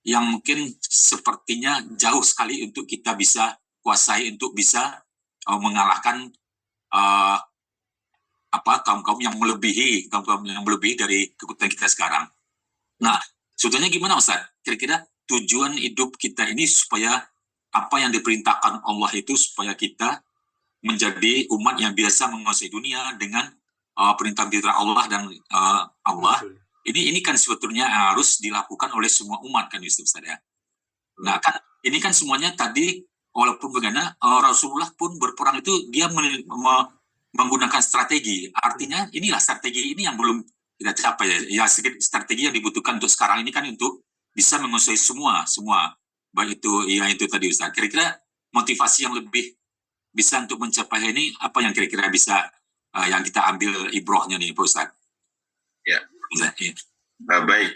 yang mungkin sepertinya jauh sekali untuk kita bisa kuasai, untuk bisa mengalahkan kaum-kaum yang melebihi dari kekuatan kita sekarang. Nah, sebetulnya gimana Ustaz? Kira-kira tujuan hidup kita ini supaya apa yang diperintahkan Allah itu supaya kita menjadi umat yang biasa menguasai dunia dengan perintah-perintah Allah dan Allah. Ini kan sebetulnya harus dilakukan oleh semua umat kan Ustaz ya. Nah, kan ini kan semuanya tadi walaupun bagaimana Rasulullah pun berperang itu dia menggunakan strategi. Artinya inilah strategi ini yang belum kita capai ya. Strategi yang dibutuhkan untuk sekarang ini kan untuk bisa menguasai semua baik itu ya itu tadi Ustaz. Kira-kira motivasi yang lebih bisa untuk mencapai ini apa yang kira-kira bisa yang kita ambil ibrohnya nih Pak Ustaz? Ya. Baik,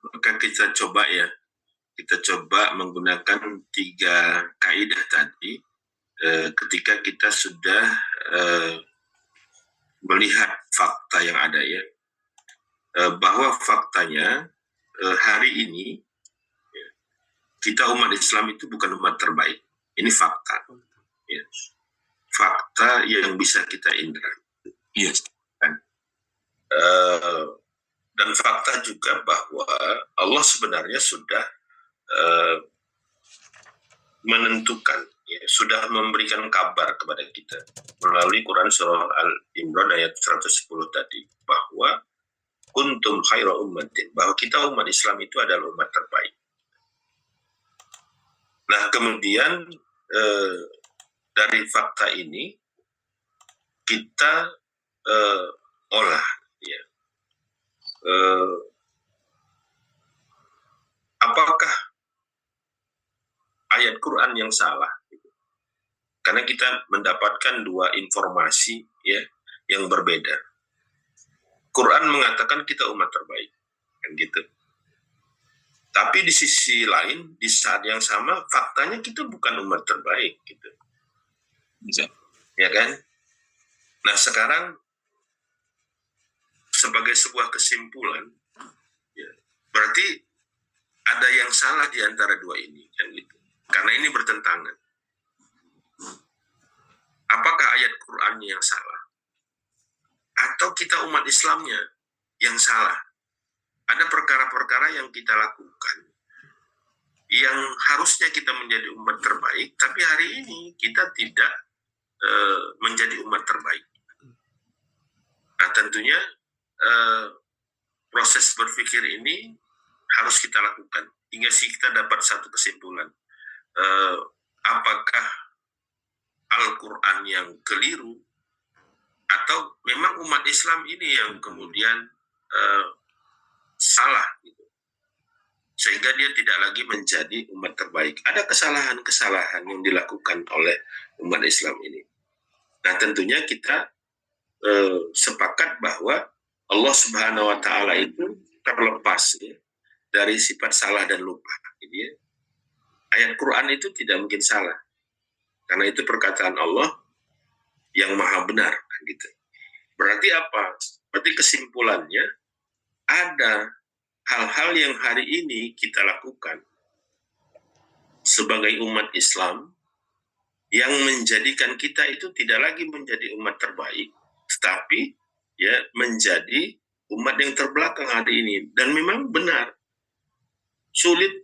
maka kita coba menggunakan 3 kaidah tadi ketika kita sudah melihat fakta yang ada ya, bahwa faktanya hari ini kita umat Islam itu bukan umat terbaik. Ini fakta, ya. Fakta yang bisa kita indra. Yes. Dan fakta juga bahwa Allah sebenarnya sudah menentukan, ya, sudah memberikan kabar kepada kita melalui Quran surah Al-Imran ayat 110 tadi, bahwa kuntum khaira ummatin, bahwa kita umat Islam itu adalah umat terbaik. Nah, kemudian dari fakta ini kita olah, ya, apakah ayat Quran yang salah? Karena kita mendapatkan 2 informasi ya yang berbeda. Quran mengatakan kita umat terbaik, kan gitu. Tapi di sisi lain, di saat yang sama, faktanya kita bukan umat terbaik, gitu. Ya kan? Nah, sekarang sebagai sebuah kesimpulan, ya, berarti ada yang salah di antara 2 ini, kan gitu. Karena ini bertentangan. Apakah ayat Qurannya yang salah? Atau kita umat Islamnya yang salah? Ada perkara-perkara yang kita lakukan yang harusnya kita menjadi umat terbaik, tapi hari ini kita tidak menjadi umat terbaik. Nah, tentunya proses berpikir ini harus kita lakukan hingga kita dapat satu kesimpulan. Apakah Al-Quran yang keliru atau memang umat Islam ini yang kemudian salah gitu, sehingga dia tidak lagi menjadi umat terbaik. Ada kesalahan-kesalahan yang dilakukan oleh umat Islam ini. Nah, tentunya kita sepakat bahwa Allah Subhanahu wa Ta'ala itu terlepas ya, dari sifat salah dan lupa. Gitu ya. Ayat Quran itu tidak mungkin salah, karena itu perkataan Allah yang maha benar. Gitu. Berarti apa? Berarti kesimpulannya, ada hal-hal yang hari ini kita lakukan sebagai umat Islam yang menjadikan kita itu tidak lagi menjadi umat terbaik, tetapi ya menjadi umat yang terbelakang hari ini. Dan memang benar, sulit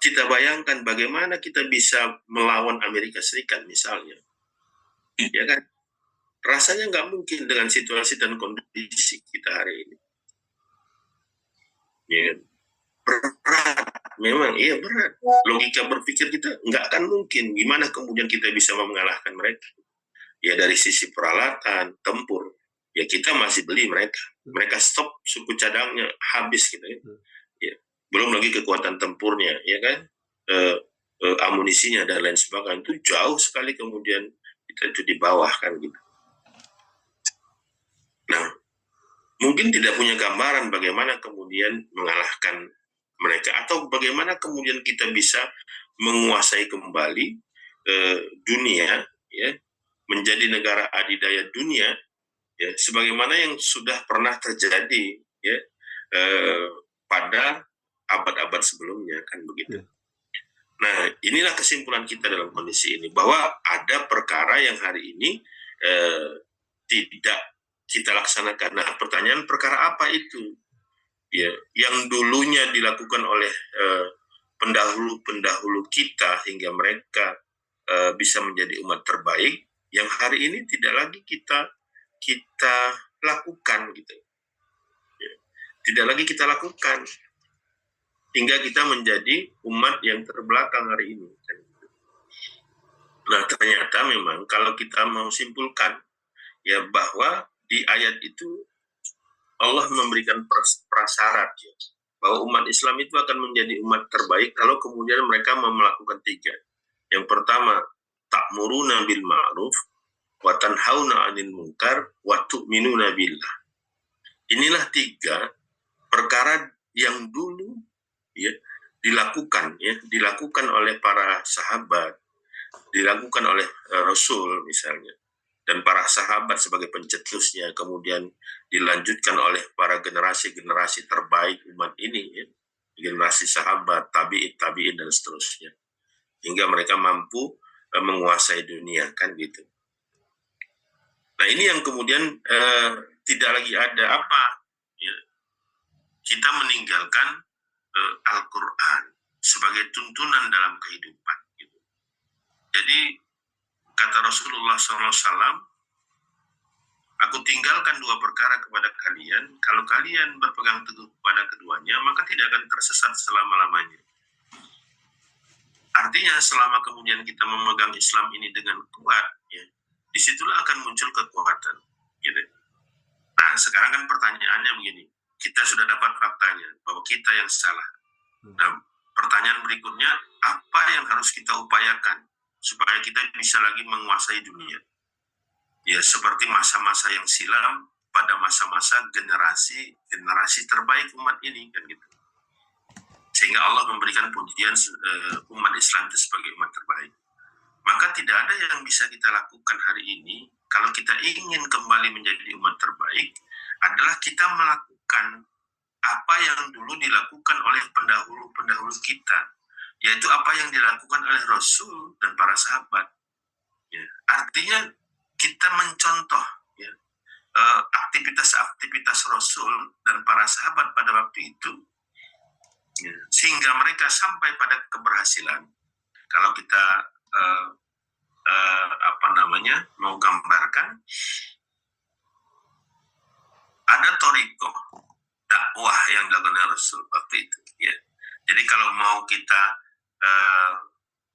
kita bayangkan bagaimana kita bisa melawan Amerika Serikat misalnya, ya kan? Rasanya nggak mungkin dengan situasi dan kondisi kita hari ini. Ya, berat, memang iya berat. Logika berpikir kita nggak akan mungkin. Gimana kemudian kita bisa mengalahkan mereka? Ya dari sisi peralatan, tempur, ya kita masih beli mereka. Mereka stop suku cadangnya habis gitu ya. Ya. Belum lagi kekuatan tempurnya, ya kan? Amunisinya dan lain sebagainya itu jauh sekali kemudian kita itu di bawah kan gitu. Nah, mungkin tidak punya gambaran bagaimana kemudian mengalahkan mereka atau bagaimana kemudian kita bisa menguasai kembali dunia, ya, menjadi negara adidaya dunia, ya, sebagaimana yang sudah pernah terjadi, ya, pada abad-abad sebelumnya kan begitu. Nah, inilah kesimpulan kita dalam kondisi ini, bahwa ada perkara yang hari ini tidak kita laksanakan. Nah, pertanyaan perkara apa itu? Ya, yang dulunya dilakukan oleh pendahulu-pendahulu kita hingga mereka bisa menjadi umat terbaik, yang hari ini tidak lagi kita lakukan gitu. Ya, tidak lagi kita lakukan hingga kita menjadi umat yang terbelakang hari ini. Nah, ternyata memang kalau kita mau simpulkan ya bahwa di ayat itu Allah memberikan prasyarat ya, bahwa umat Islam itu akan menjadi umat terbaik kalau kemudian mereka melakukan tiga. Yang pertama, ta'muruna bil ma'ruf wa tanhauna 'anil munkar wa tu'minuna billah. Inilah tiga perkara yang dulu ya dilakukan oleh para sahabat, dilakukan oleh Rasul misalnya, dan para sahabat sebagai pencetusnya, kemudian dilanjutkan oleh para generasi-generasi terbaik umat ini, ya, generasi sahabat, tabi'in, dan seterusnya, hingga mereka mampu menguasai dunia, kan gitu. Nah ini yang kemudian tidak lagi ada apa, ya, kita meninggalkan Al-Quran sebagai tuntunan dalam kehidupan. Gitu. Jadi kata Rasulullah SAW, aku tinggalkan dua perkara kepada kalian, kalau kalian berpegang teguh pada keduanya, maka tidak akan tersesat selama-lamanya. Artinya selama kemudian kita memegang Islam ini dengan kuat, ya, disitulah akan muncul kekuatan. Gitu. Nah sekarang kan pertanyaannya begini, kita sudah dapat faktanya bahwa kita yang salah. Nah pertanyaan berikutnya, apa yang harus kita upayakan supaya kita bisa lagi menguasai dunia? Ya seperti masa-masa yang silam pada masa-masa generasi terbaik umat ini, kan gitu. Sehingga Allah memberikan pujian umat Islam itu sebagai umat terbaik. Maka tidak ada yang bisa kita lakukan hari ini kalau kita ingin kembali menjadi umat terbaik, adalah kita melakukan apa yang dulu dilakukan oleh pendahulu kita, yaitu apa yang dilakukan oleh Rasul dan para sahabat. Ya, artinya kita mencontoh ya, aktivitas-aktivitas Rasul dan para sahabat pada waktu itu, ya, sehingga mereka sampai pada keberhasilan. Kalau kita mau gambarkan, ada thariqah dakwah yang dilakukan Rasul waktu itu. Ya. Jadi kalau mau kita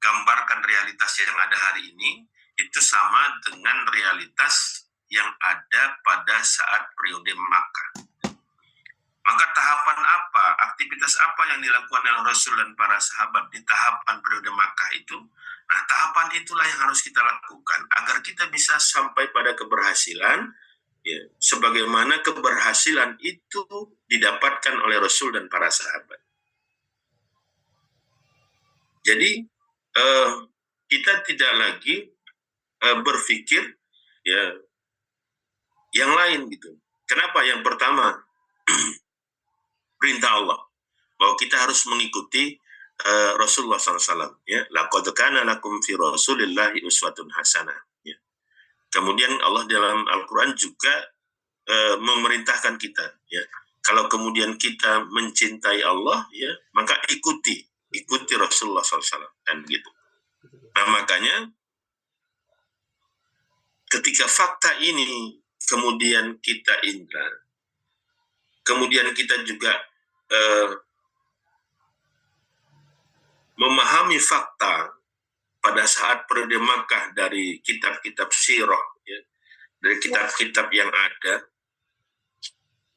gambarkan realitas yang ada hari ini, itu sama dengan realitas yang ada pada saat periode Makkah. Maka tahapan apa, aktivitas apa yang dilakukan oleh Rasul dan para sahabat di tahapan periode Makkah itu? Nah, tahapan itulah yang harus kita lakukan agar kita bisa sampai pada keberhasilan, ya, sebagaimana keberhasilan itu didapatkan oleh Rasul dan para sahabat. Jadi kita tidak lagi berpikir ya yang lain gitu. Kenapa? Yang pertama perintah Allah bahwa kita harus mengikuti Rasulullah SAW. Ya, laqad kana lakum fi Rasulillahi uswatun hasanah. Ya. Kemudian Allah dalam Al-Quran juga memerintahkan kita. Ya, kalau kemudian kita mencintai Allah, ya, maka ikuti Rasulullah SAW, kan gitu. Nah makanya ketika fakta ini kemudian kita indra, kemudian kita juga memahami fakta pada saat periode Makkah dari kitab-kitab sirah, ya, dari kitab-kitab yang ada,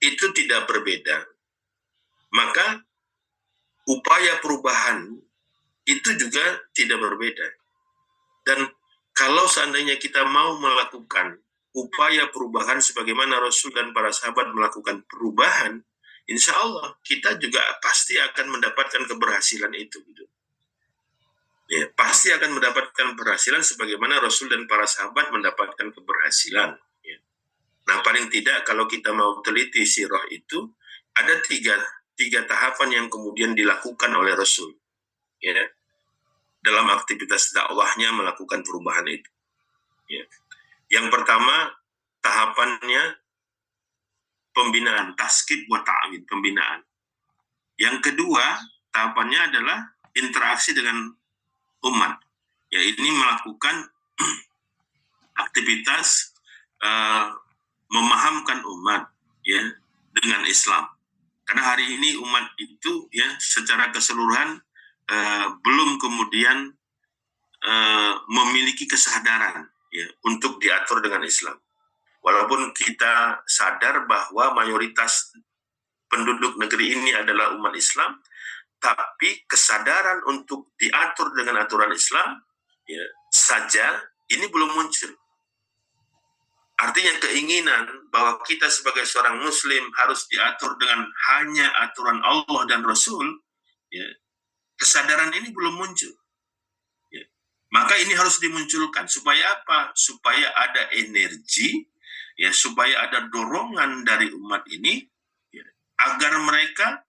itu tidak berbeda. Maka upaya perubahan itu juga tidak berbeda. Dan kalau seandainya kita mau melakukan upaya perubahan sebagaimana Rasul dan para sahabat melakukan perubahan, insya Allah kita juga pasti akan mendapatkan keberhasilan itu. Gitu. Ya, pasti akan mendapatkan keberhasilan sebagaimana Rasul dan para sahabat mendapatkan keberhasilan. Ya. Nah paling tidak kalau kita mau teliti sirah itu, ada tiga tahapan yang kemudian dilakukan oleh Rasul. Ya. Dalam aktivitas dakwahnya melakukan perubahan itu. Ya. Yang pertama, tahapannya pembinaan, taskib wa ta'wid, pembinaan. Yang kedua, tahapannya adalah interaksi dengan umat. Ya, ini melakukan aktivitas memahamkan umat ya dengan Islam. Karena hari ini umat itu ya secara keseluruhan belum kemudian memiliki kesadaran ya untuk diatur dengan Islam. Walaupun kita sadar bahwa mayoritas penduduk negeri ini adalah umat Islam, tapi kesadaran untuk diatur dengan aturan Islam ya, saja ini belum muncul. Artinya keinginan bahwa kita sebagai seorang Muslim harus diatur dengan hanya aturan Allah dan Rasul, ya, kesadaran ini belum muncul. Ya. Maka ini harus dimunculkan. Supaya apa? Supaya ada energi, ya, supaya ada dorongan dari umat ini, ya, agar mereka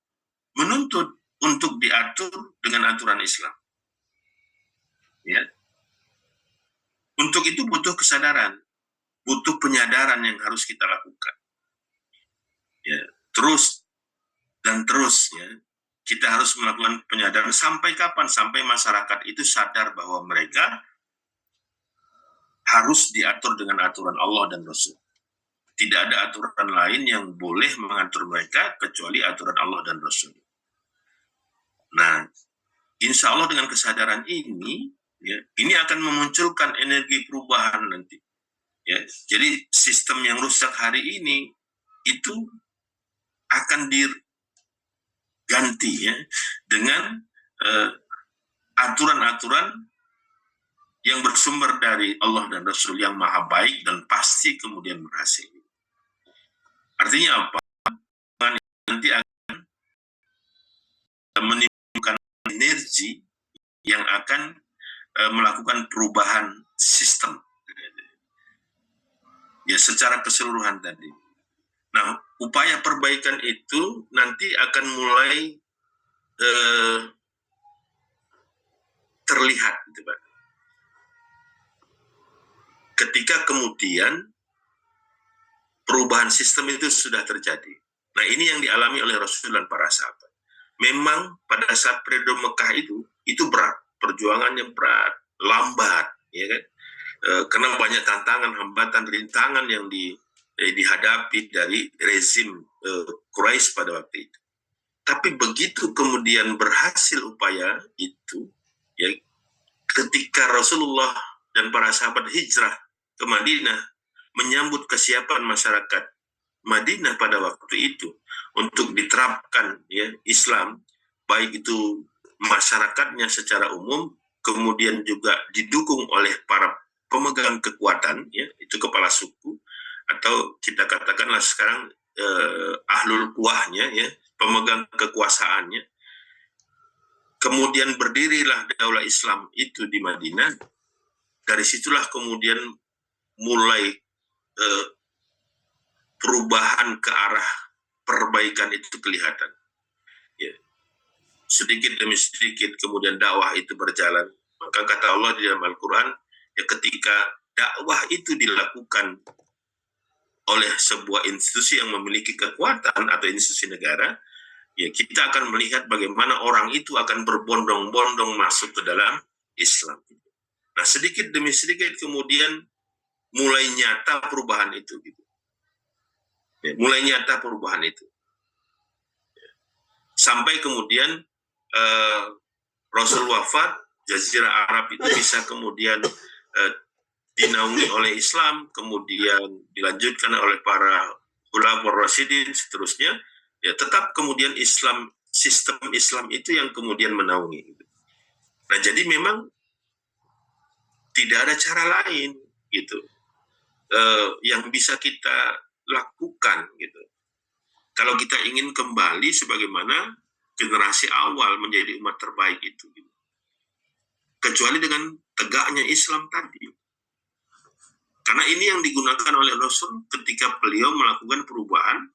menuntut untuk diatur dengan aturan Islam. Ya. Untuk itu butuh kesadaran, butuh penyadaran yang harus kita lakukan. Ya, terus dan terus ya, kita harus melakukan penyadaran sampai kapan? Sampai masyarakat itu sadar bahwa mereka harus diatur dengan aturan Allah dan Rasul. Tidak ada aturan lain yang boleh mengatur mereka kecuali aturan Allah dan Rasul. Nah, insya Allah dengan kesadaran ini, ya, ini akan memunculkan energi perubahan nanti. Ya, jadi sistem yang rusak hari ini itu akan diganti ya dengan aturan-aturan yang bersumber dari Allah dan Rasul yang maha baik dan pasti kemudian berhasil. Artinya apa? Nanti akan menimbulkan energi yang akan melakukan perubahan sistem. Ya, secara keseluruhan tadi. Nah, upaya perbaikan itu nanti akan mulai terlihat, gitu, Pak. Ketika kemudian perubahan sistem itu sudah terjadi. Nah, ini yang dialami oleh Rasul dan para sahabat. Memang pada saat periode Mekah itu berat, perjuangannya berat, lambat, ya kan? Karena banyak tantangan, hambatan, rintangan yang dihadapi dari rezim Quraisy pada waktu itu. Tapi begitu kemudian berhasil upaya itu, ya, ketika Rasulullah dan para sahabat hijrah ke Madinah, menyambut kesiapan masyarakat Madinah pada waktu itu untuk diterapkan ya Islam, baik itu masyarakatnya secara umum, kemudian juga didukung oleh para pemegang kekuatan, ya, itu kepala suku, atau kita katakanlah sekarang ahlul quwahnya, ya, pemegang kekuasaannya. Kemudian berdirilah daulah Islam itu di Madinah. Dari situlah kemudian mulai perubahan ke arah perbaikan itu kelihatan. Ya. Sedikit demi sedikit kemudian dakwah itu berjalan. Maka kata Allah di dalam Al-Quran, ya, ketika dakwah itu dilakukan oleh sebuah institusi yang memiliki kekuatan atau institusi negara, ya, kita akan melihat bagaimana orang itu akan berbondong-bondong masuk ke dalam Islam. Nah, sedikit demi sedikit kemudian mulai nyata perubahan itu, gitu. Ya, mulai nyata perubahan itu. Ya. Sampai kemudian Rasul wafat, Jazirah Arab itu bisa kemudian dinaungi oleh Islam, kemudian dilanjutkan oleh para Khulafaur Rasyidin, seterusnya, ya, tetap kemudian Islam, sistem Islam itu yang kemudian menaungi. Nah, jadi memang tidak ada cara lain, gitu, yang bisa kita lakukan, gitu. Kalau kita ingin kembali sebagaimana generasi awal menjadi umat terbaik itu, gitu. Kecuali dengan tegaknya Islam tadi. Karena ini yang digunakan oleh Rasul ketika beliau melakukan perubahan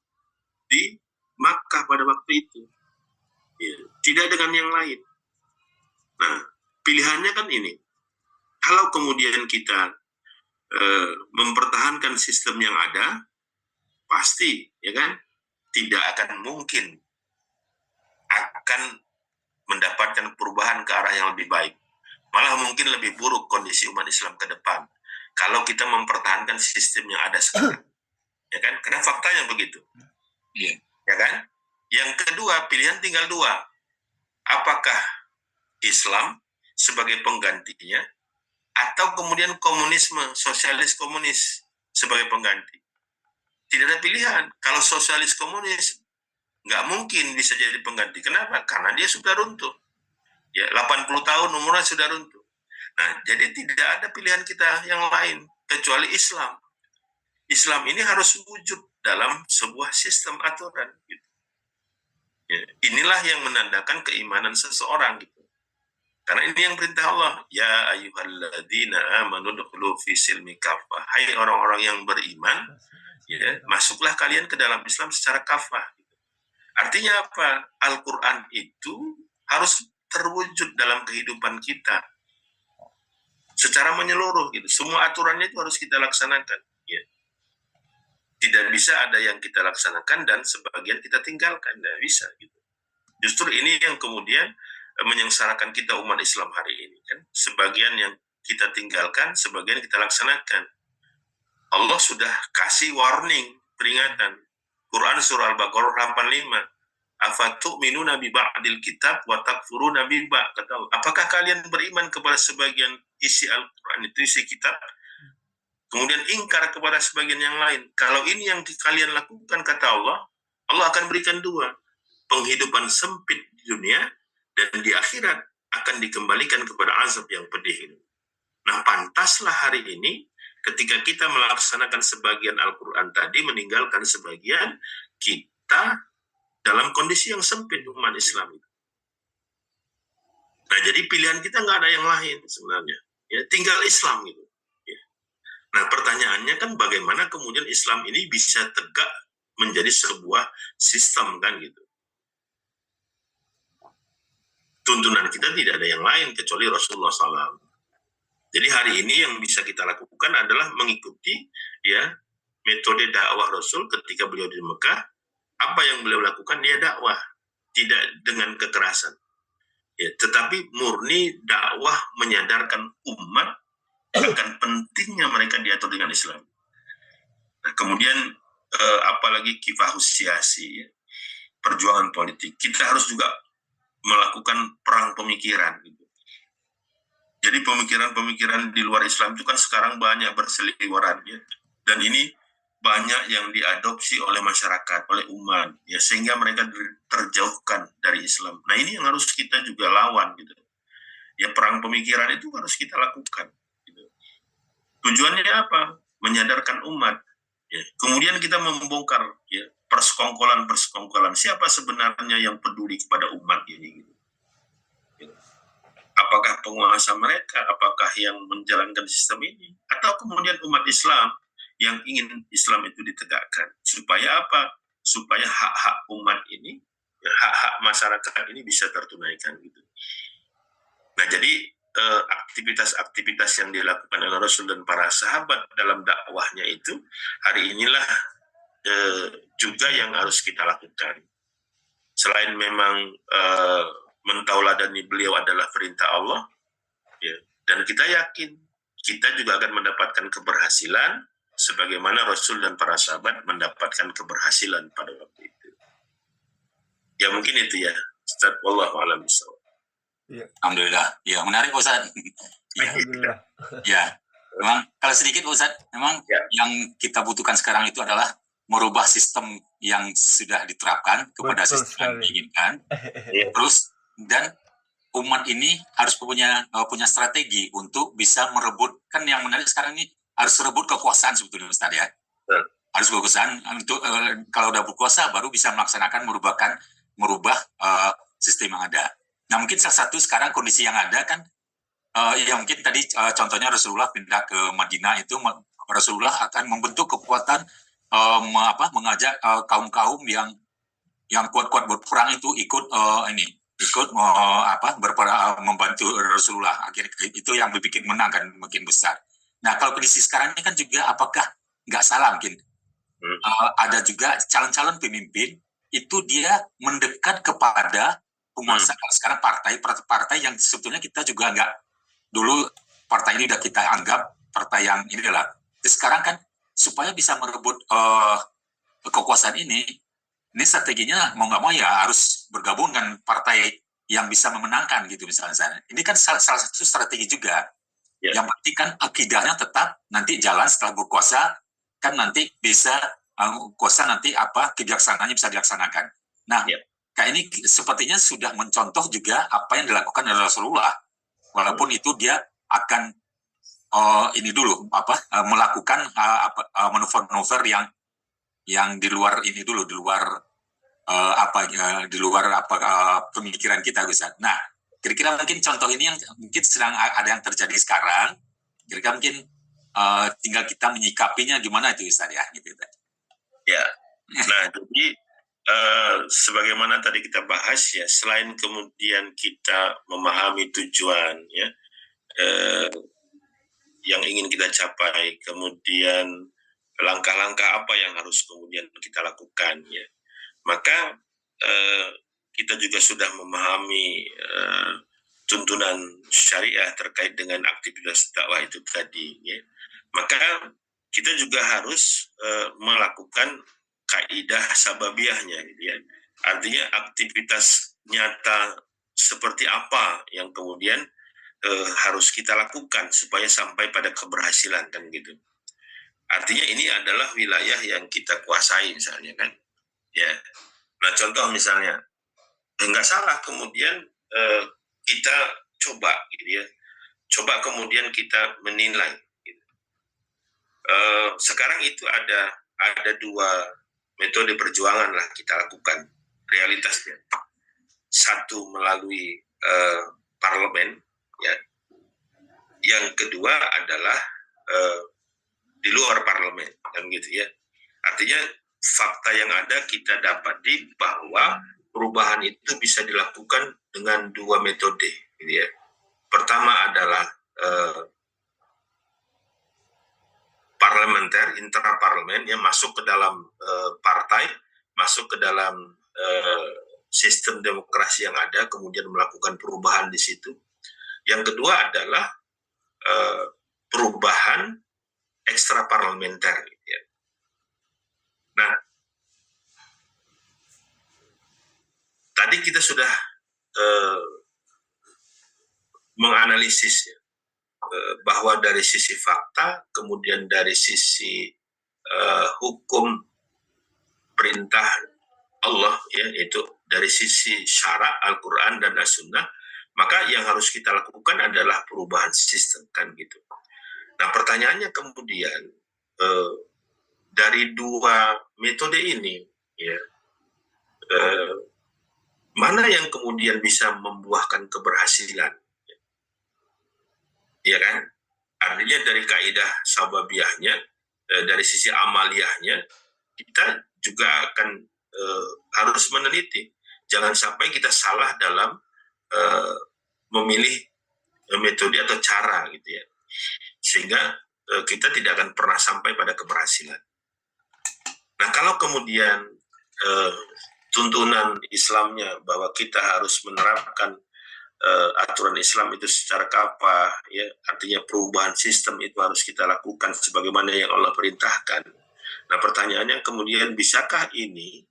di Makkah pada waktu itu. Ya, tidak dengan yang lain. Nah, pilihannya kan ini. Kalau kemudian kita mempertahankan sistem yang ada, pasti, ya kan, tidak akan mungkin akan mendapatkan perubahan ke arah yang lebih baik. Malah mungkin lebih buruk kondisi umat Islam ke depan kalau kita mempertahankan sistem yang ada sekarang. Ya kan? Karena faktanya begitu. Iya. Ya kan? Yang kedua, pilihan tinggal dua. Apakah Islam sebagai penggantinya atau kemudian komunisme, sosialis komunis sebagai pengganti. Tidak ada pilihan. Kalau sosialis komunis nggak mungkin bisa jadi pengganti. Kenapa? Karena dia sudah runtuh. Ya, 80 tahun umurnya sudah runtuh. Nah, jadi tidak ada pilihan kita yang lain kecuali Islam. Islam ini harus wujud dalam sebuah sistem aturan. Gitu. Ya, inilah yang menandakan keimanan seseorang. Gitu. Karena ini yang perintah Allah. Ya ayyuhalladzina amanu dukhulu fi silmi kafah. Hai orang-orang yang beriman, ya, masuklah kalian ke dalam Islam secara kafah. Gitu. Artinya apa? Al-Quran itu harus terwujud dalam kehidupan kita secara menyeluruh. Gitu. Semua aturannya itu harus kita laksanakan. Ya. Tidak bisa ada yang kita laksanakan dan sebagian kita tinggalkan. Tidak bisa. Gitu. Justru ini yang kemudian menyengsarakan kita umat Islam hari ini. Kan? Sebagian yang kita tinggalkan, sebagian kita laksanakan. Allah sudah kasih warning, peringatan. Quran surah Al-Baqarah 85. Afatu'minuna bi ba'dil kitab wa takfuruna bi ba'd. Kata Allah, apakah kalian beriman kepada sebagian isi Al-Quran itu, isi kitab, kemudian ingkar kepada sebagian yang lain? Kalau ini yang kalian lakukan, kata Allah, Allah akan berikan dua. Penghidupan sempit di dunia, dan di akhirat akan dikembalikan kepada azab yang pedih. Nah, pantaslah hari ini ketika kita melaksanakan sebagian Al-Quran tadi, meninggalkan sebagian, kita dalam kondisi yang sempit umat Islam itu. Nah, jadi pilihan kita nggak ada yang lain sebenarnya. Ya, tinggal Islam gitu. Ya. Nah, pertanyaannya kan bagaimana kemudian Islam ini bisa tegak menjadi sebuah sistem kan gitu. Tuntunan kita tidak ada yang lain kecuali Rasulullah SAW. Jadi hari ini yang bisa kita lakukan adalah mengikuti ya metode dakwah Rasul ketika beliau di Mekah. Apa yang beliau lakukan? Dia dakwah, tidak dengan kekerasan. Ya, tetapi murni dakwah menyadarkan umat akan pentingnya mereka diatur dengan Islam. Nah, kemudian apalagi kifahus siasi, ya, perjuangan politik. Kita harus juga melakukan perang pemikiran. Gitu. Jadi pemikiran-pemikiran di luar Islam itu kan sekarang banyak berseliweran. Ya. Dan ini banyak yang diadopsi oleh masyarakat, oleh umat, ya, sehingga mereka terjauhkan dari Islam. Nah, ini yang harus kita juga lawan, gitu. Ya, perang pemikiran itu harus kita lakukan. Gitu. Tujuannya apa? Menyadarkan umat. Ya. Kemudian kita membongkar ya, persekongkolan. Siapa sebenarnya yang peduli kepada umat ini? Gitu. Ya. Apakah penguasa mereka? Apakah yang menjalankan sistem ini? Atau kemudian umat Islam yang ingin Islam itu ditegakkan. Supaya apa? Supaya hak-hak umat ini, ya, hak-hak masyarakat ini bisa tertunaikan. Gitu. Nah, jadi aktivitas-aktivitas yang dilakukan oleh Rasul dan para sahabat dalam dakwahnya itu, hari inilah juga yang harus kita lakukan. Selain memang mentauladani beliau adalah perintah Allah, ya, dan kita yakin kita juga akan mendapatkan keberhasilan sebagaimana Rasul dan para sahabat mendapatkan keberhasilan pada waktu itu. Ya mungkin itu ya, Ustaz. Wallahu a'lam bishawab. Ya. Alhamdulillah. Ya, menarik Ustaz. Ya. Alhamdulillah. Ya. Memang kalau sedikit Ustaz, memang ya, yang kita butuhkan sekarang itu adalah merubah sistem yang sudah diterapkan kepada Betul sistem yang sekali. diinginkan. ya. Terus dan umat ini harus punya strategi untuk bisa merebut, kan yang menarik sekarang ini harus rebut kekuasaan sebetulnya Ustaz ya. Harus kekuasaan untuk kalau udah berkuasa baru bisa melaksanakan merubah sistem yang ada. Nah, mungkin salah satu sekarang kondisi yang ada kan yang mungkin tadi contohnya Rasulullah pindah ke Madinah itu, Rasulullah akan membentuk kekuatan mengajak kaum-kaum yang kuat-kuat berperang itu ikut membantu Rasulullah. Akhirnya itu yang bikin menang kan makin besar. Nah, kalau kondisi sekarang ini kan juga apakah nggak salah mungkin ada juga calon-calon pemimpin itu dia mendekat kepada penguasa. Sekarang partai yang sebetulnya kita juga nggak, dulu partai ini udah kita anggap partai yang inilah. Sekarang kan supaya bisa merebut kekuasaan ini strateginya mau nggak mau ya harus bergabung dengan partai yang bisa memenangkan gitu misalnya. Ini kan salah satu strategi juga. Ya. Yang penting kan akidahnya tetap nanti jalan setelah berkuasa, kan nanti bisa kuasa nanti kebijaksanaannya bisa dilaksanakan. Nah, Ya. kayak ini sepertinya sudah mencontoh juga apa yang dilakukan oleh Rasulullah, walaupun itu dia akan ini dulu melakukan manuver-manuver yang di luar ini dulu, di luar pemikiran kita bisa. Nah, kira-kira mungkin contoh ini yang mungkin sedang ada yang terjadi sekarang. Kira-kira mungkin tinggal kita menyikapinya gimana itu Ustaz ya, gitu. Ya. Nah, jadi sebagaimana tadi kita bahas ya, selain kemudian kita memahami tujuan ya yang ingin kita capai, kemudian langkah-langkah apa yang harus kemudian kita lakukan ya, maka kita juga sudah memahami tuntunan syariah terkait dengan aktivitas dakwah itu tadi ya. Maka kita juga harus melakukan kaidah sababiyahnya gitu ya. Artinya aktivitas nyata seperti apa yang kemudian harus kita lakukan supaya sampai pada keberhasilan kan gitu. Artinya ini adalah wilayah yang kita kuasai misalnya kan. Ya. Nah, contoh misalnya nggak salah kemudian kita coba gitu ya. Coba kemudian kita menilai gitu. Sekarang itu ada dua metode perjuangan lah kita lakukan realitasnya. Satu melalui parlemen ya. Yang kedua adalah di luar parlemen kan gitu ya. Artinya fakta yang ada kita dapati bahwa perubahan itu bisa dilakukan dengan dua metode gitu ya. Pertama adalah parlementer, intraparlemen yang masuk ke dalam partai, masuk ke dalam sistem demokrasi yang ada, kemudian melakukan perubahan di situ. Yang kedua adalah perubahan ekstraparlementer. Gitu ya. Nah, tadi kita sudah menganalisis ya, bahwa dari sisi fakta, kemudian dari sisi hukum perintah Allah ya, itu dari sisi syarak Al-Quran dan As-Sunnah, maka yang harus kita lakukan adalah perubahan sistem kan gitu. Nah, pertanyaannya kemudian dari dua metode ini ya, mana yang kemudian bisa membuahkan keberhasilan? Ya kan? Artinya dari kaidah sababiyahnya, dari sisi amaliyahnya, kita juga akan harus meneliti. Jangan sampai kita salah dalam memilih metode atau cara gitu ya. Sehingga kita tidak akan pernah sampai pada keberhasilan. Nah, kalau kemudian tuntunan Islamnya bahwa kita harus menerapkan aturan Islam itu secara kafah, ya, artinya perubahan sistem itu harus kita lakukan sebagaimana yang Allah perintahkan. Nah, pertanyaannya kemudian bisakah ini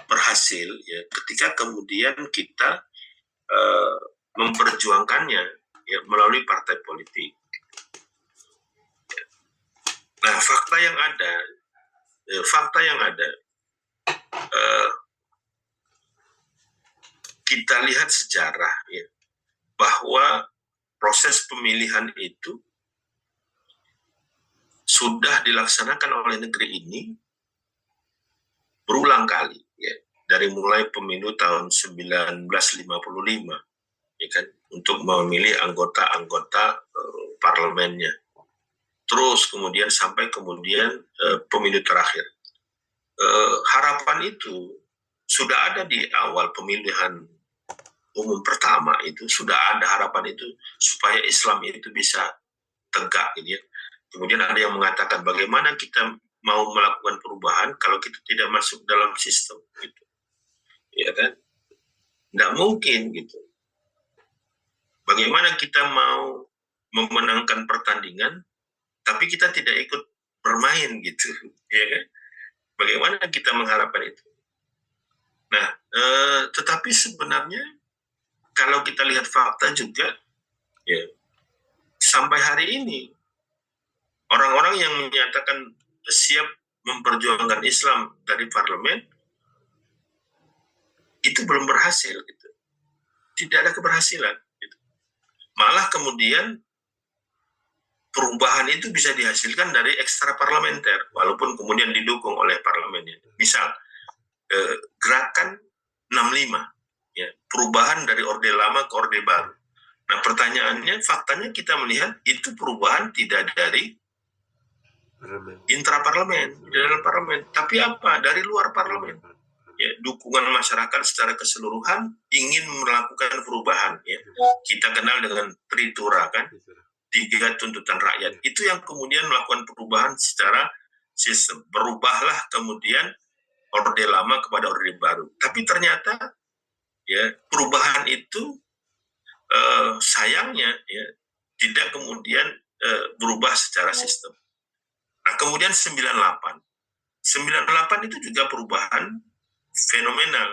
berhasil ya, ketika kemudian kita memperjuangkannya ya, melalui partai politik. Nah, fakta yang ada, kita lihat sejarah ya, bahwa proses pemilihan itu sudah dilaksanakan oleh negeri ini berulang kali ya, dari mulai pemilu tahun 1955 ya kan, untuk memilih anggota-anggota parlemennya, terus kemudian sampai kemudian pemilu terakhir. Harapan itu sudah ada di awal pemilihan umum pertama, itu sudah ada harapan itu supaya Islam itu bisa tegak gitu ya. Kemudian ada yang mengatakan bagaimana kita mau melakukan perubahan kalau kita tidak masuk dalam sistem gitu. Ya kan? Nggak mungkin gitu. Bagaimana kita mau memenangkan pertandingan tapi kita tidak ikut bermain gitu, ya kan? Bagaimana kita mengharapkan itu? Nah, tetapi sebenarnya kalau kita lihat fakta juga, ya, sampai hari ini orang-orang yang menyatakan siap memperjuangkan Islam dari parlemen itu belum berhasil gitu. Tidak ada keberhasilan gitu. Malah kemudian perubahan itu bisa dihasilkan dari ekstra parlementer walaupun kemudian didukung oleh parlemen. Misal gerakan 65 ya, perubahan dari orde lama ke orde baru. Nah, pertanyaannya, faktanya kita melihat itu perubahan tidak dari intraparlemen, di dalam parlemen, tapi apa? Dari luar parlemen. Ya, dukungan masyarakat secara keseluruhan ingin melakukan perubahan. Ya. Kita kenal dengan Tritura kan, 3 tuntutan rakyat. Itu yang kemudian melakukan perubahan secara sistem. Berubahlah kemudian orde lama kepada orde baru. Tapi ternyata ya perubahan itu sayangnya ya tidak kemudian berubah secara sistem. Nah, kemudian 98 itu juga perubahan fenomenal,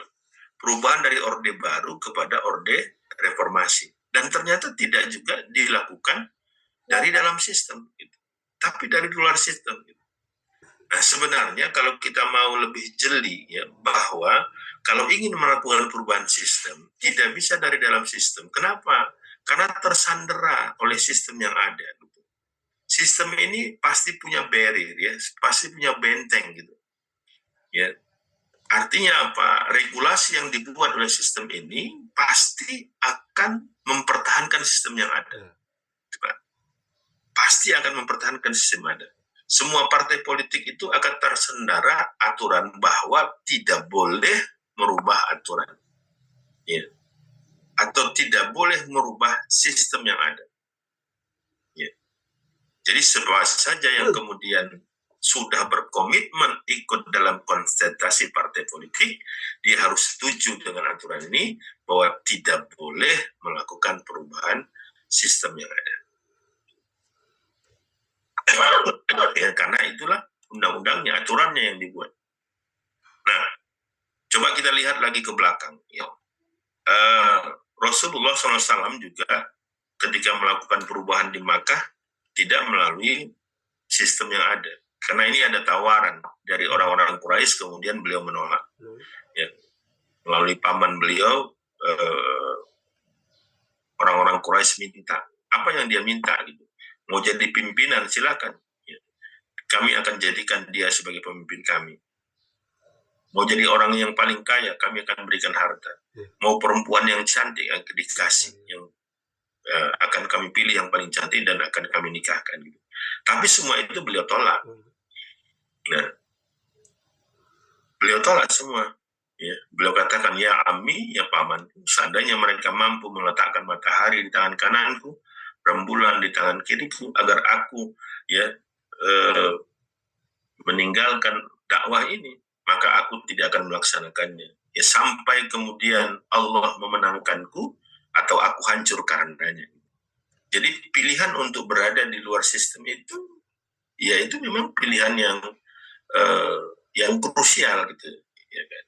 perubahan dari orde baru kepada orde reformasi, dan ternyata tidak juga dilakukan dari dalam sistem gitu, tapi dari luar sistem gitu. Nah, sebenarnya kalau kita mau lebih jeli ya, bahwa kalau ingin melakukan perubahan sistem tidak bisa dari dalam sistem. Kenapa? Karena tersandera oleh sistem yang ada gitu. Sistem ini pasti punya barrier ya, pasti punya benteng gitu. Ya. Artinya apa? Regulasi yang dibuat oleh sistem ini pasti akan mempertahankan sistem yang ada. Pasti akan mempertahankan sistem yang ada. Semua partai politik itu akan tersandera aturan bahwa tidak boleh merubah aturan. Ya. Atau tidak boleh merubah sistem yang ada. Ya. Jadi siapa saja yang kemudian sudah berkomitmen ikut dalam konsentrasi partai politik, dia harus setuju dengan aturan ini bahwa tidak boleh melakukan perubahan sistem yang ada. Ya, karena itulah undang-undangnya, aturannya yang dibuat. Nah, coba kita lihat lagi ke belakang. Ya. Rasulullah SAW juga ketika melakukan perubahan di Makkah tidak melalui sistem yang ada. Karena ini ada tawaran dari orang-orang Quraisy, kemudian beliau menolak. Ya. Melalui paman beliau, orang-orang Quraisy minta. Apa yang dia minta gitu? Mau jadi pimpinan, silakan. Ya. Kami akan jadikan dia sebagai pemimpin kami. Mau jadi orang yang paling kaya, kami akan berikan harta. Mau perempuan yang cantik, yang dikasih, yang akan kami pilih yang paling cantik dan akan kami nikahkan. Gitu. Tapi semua itu beliau tolak. Nah, beliau tolak semua. Ya. Beliau katakan, ya Ami, ya paman, seandainya mereka mampu meletakkan matahari di tangan kananku, rembulan di tangan kiriku, agar aku ya meninggalkan dakwah ini, maka aku tidak akan melaksanakannya. Ya, sampai kemudian Allah memenangkanku atau aku hancur karenanya. Jadi pilihan untuk berada di luar sistem itu, ya itu memang pilihan yang krusial gitu, ya kan?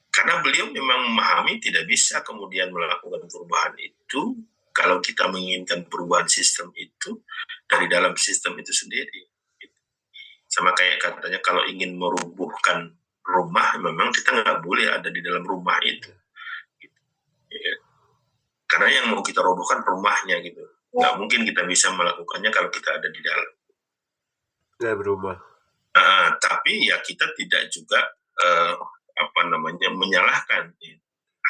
Karena beliau memang memahami tidak bisa kemudian melakukan perubahan itu kalau kita menginginkan perubahan sistem itu dari dalam sistem itu sendiri. Sama kayak katanya kalau ingin merubuhkan rumah, memang kita nggak boleh ada di dalam rumah itu. Ya. Karena yang mau kita robohkan rumahnya gitu. Nggak mungkin kita bisa melakukannya kalau kita ada di dalam. Dalam rumah. Tapi ya kita tidak juga menyalahkan. Ya.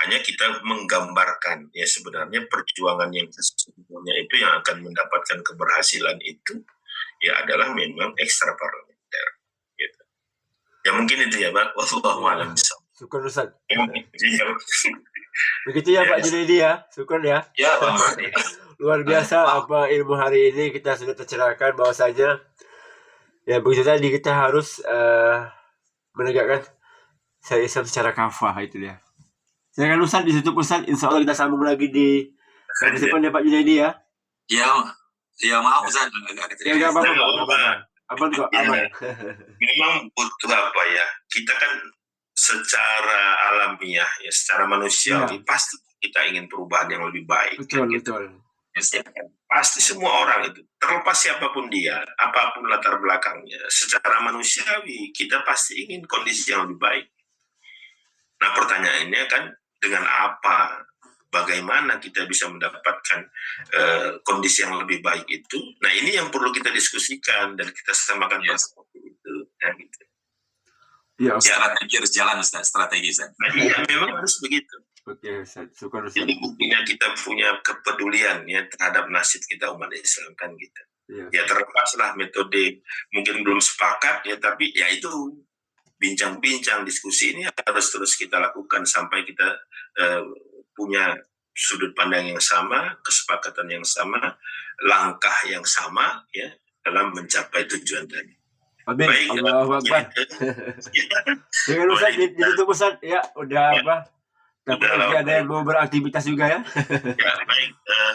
Hanya kita menggambarkan ya sebenarnya perjuangan yang sesungguhnya itu yang akan mendapatkan keberhasilan itu ya adalah memang ekstra parlementer gitu. Ya mungkin itu ya Pak. Wallahu a'lam bishawab. Syukur Ustaz. Begitu Ya, ya Pak Junaidi ya. Syukur ya. Ya Pak. Luar biasa apa ilmu hari ini kita sudah tercerahkan bahwasanya ya begitu tadi kita harus menegakkan syariat Islam secara kafah itu dia. Silakan Ustaz, ditutup Ustaz. Insya Allah kita sambung lagi di depan ya Pak Junaidi ya. Ya maaf Ustaz. Ya enggak apa-apa. Apa kok aman. Memang butuh apa ya? Kita kan secara alamiah ya, secara manusiawi pasti kita ingin perubahan yang lebih baik. Betul, gitu. betul. Yes. Pasti semua orang itu, terlepas siapapun dia, apapun latar belakangnya, secara manusiawi kita pasti ingin kondisi yang lebih baik. Nah pertanyaannya kan, dengan apa, bagaimana kita bisa mendapatkan kondisi yang lebih baik itu? Nah ini yang perlu kita diskusikan dan kita samakan seperti itu. Nah, gitu. Ya, Strategi harus jalan, strategi. Nah, iya memang harus begitu. oke, syukur Jadi buktinya kita punya kepedulian ya terhadap nasib kita umat Islam kan gitu. Ya terlepaslah metode mungkin belum sepakat ya, tapi ya itu bincang-bincang diskusi ini harus terus kita lakukan sampai kita punya sudut pandang yang sama, kesepakatan yang sama, langkah yang sama ya dalam mencapai tujuan tadi. Amin. Baik, Allahu Akbar. Dengan Ustaz ditutup Ustaz ya, udah apa? Tapi ada yang mau beraktivitas juga ya. Ya baik,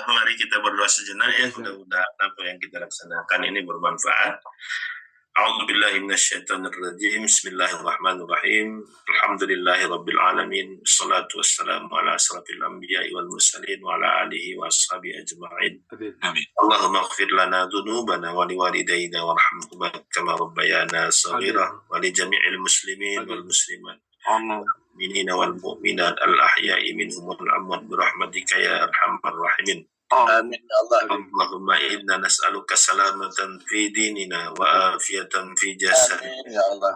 mari kita berdoa sejenak ya, mudah-mudahan apa yang kita laksanakan ini bermanfaat. A'udzubillahi minasyaitonirrajim. Bismillahirrahmanirrahim. Alhamdulillahirabbil alamin. Wassalatu wassalamu ala asrafil anbiya'i wal mursalin wa ala alihi wa ashabihi ajma'in. Amin. Allahumma ighfir lana dhunubana wa liwalidayna warhamhuma kama rabbayana shaghira wa li jami'il muslimin wal muslimat. المؤمنين والمؤمنات الأحياء منهم والأموات برحمتك يا أرحم الراحمين. آمين يا الله. اللهم إنا نسألك سلامة في ديننا وعافية في جسدنا. آمين يا الله.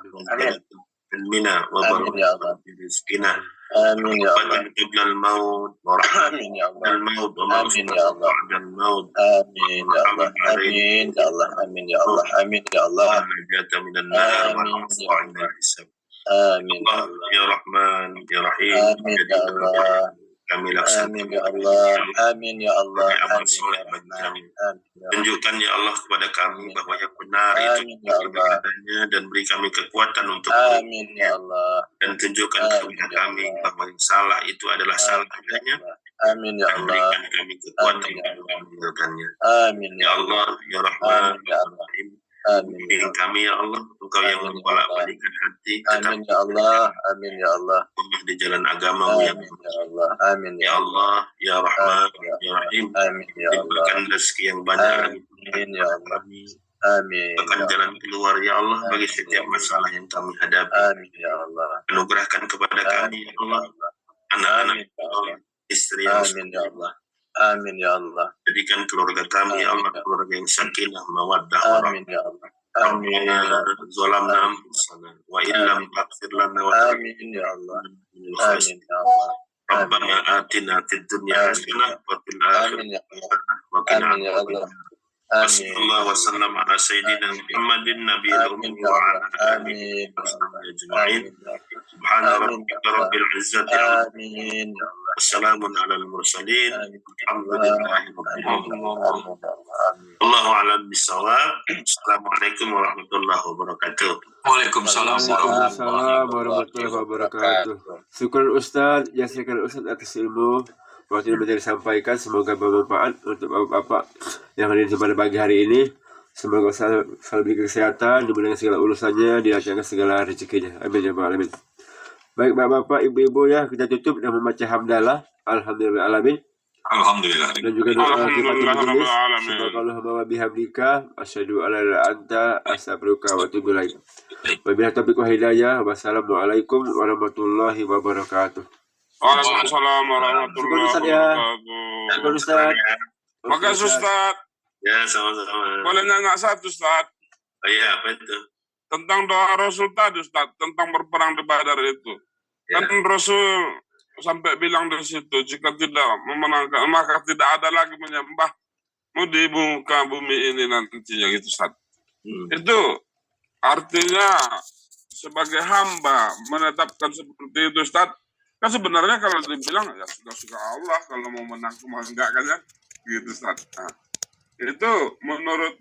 علمنا وبركة في رزقنا. آمين يا الله. قبل الموت ورحمة الموت ومغفرة بعد الموت. آمين يا الله. آمين يا الله. آمين يا الله. آمين يا الله. ونجاة من النار والعفو عن الحساب. Amin ya Rahman ya Rahim. Amin ya Allah. Kami laksanakan. Amin ya Allah. Amin ya Allah. Amal soleh bagi kami. Tunjukkan ya Allah kepada kami bahwa yang benar itu adanya dan beri kami kekuatan untuk. Amin ya Allah. Dan tunjukkan kepada kami bahwa yang salah itu adalah salah adanya. Amin ya Allah. Dan berikan kami kekuatan untuk meninggalkannya. Amin ya Allah ya Rahman ya Rahim. Amin kami ya Allah, Engkau yang membolak-balikkan hati. Amin ya Allah. Amin ya Allah. Di jalan agama ya Allah. Amin ya Allah. Ya Rahman ya Rahim. Amin ya Allah. Diberikan rezeki yang banyak. Amin ya Allah. Amin. Berikan jalan keluar ya Allah bagi setiap masalah yang kami hadapi. Amin ya Allah. Anugerahkan kepada kami ya Allah anak-anak istri yang amin ya Allah. Amin ya Allah. Jadikan keluarga kami ya Allah keluarga yang sakinah mawaddah warahmah. Amin ya Allah. Amin. Zalamna anfusana wa illam taghfir lana wa tarhamna ya Allah. Amin ya Allah. Rabbana atina fid dunya hasanah wa fil akhirati hasanah wa qina adzabannar. Sallallahu wa sallam ala sayyidina Muhammadin nabiyil ummi wa ala alihi wa sahbihi ajma'in. Subhana rabbika rabbil izzati amin. Wassalamun ala al-mursalin. Alhamdulillahi rabbil alamin. Allahu a'lam bissawab. Assalamualaikum warahmatullahi wabarakatuh. Waalaikumsalam warahmatullahi wabarakatuh. Syukur Ustaz, jazakallahu Ustaz atas ilmu waktu yang disampaikan, semoga bermanfaat untuk bapak-bapak yang hadir pada pagi hari ini. Semoga selalu diberi kesehatan, dimudahkan segala urusannya, dilancarkan segala rezekinya. Amin ya rabbal alamin. Baik bapak-bapak, ibu-ibu ya, kita tutup dengan membaca hamdalah. Alhamdulillah alamin. Alhamdulillah. Dan juga doa kita tulis. Subhanallah wa bihamdika asyhadu an la ilaha illa anta astaghfiruka wa atubu ilaik. Wabillahi taufiq wal hidayah. Wassalamualaikum warahmatullahi wabarakatuh. Waalaikumsalam warahmatullahi wabarakatuh. Syukur Ustaz. Makasih Ustaz. Ya sama-sama. Boleh nanya satu Ustaz? Oh iya apa itu? Tentang doa Rasul tadi Ustaz, tentang berperang di Badar itu. Ya. Kan Rasul sampai bilang di situ, jika tidak memenangkan, maka tidak ada lagi menyembahmu di muka bumi ini nantinya gitu Ustaz. Itu artinya sebagai hamba menetapkan seperti itu Ustaz. Kan sebenarnya kalau dibilang ya suka Allah, kalau mau menang mau enggak kan ya gitu Ustaz. Nah, itu menurut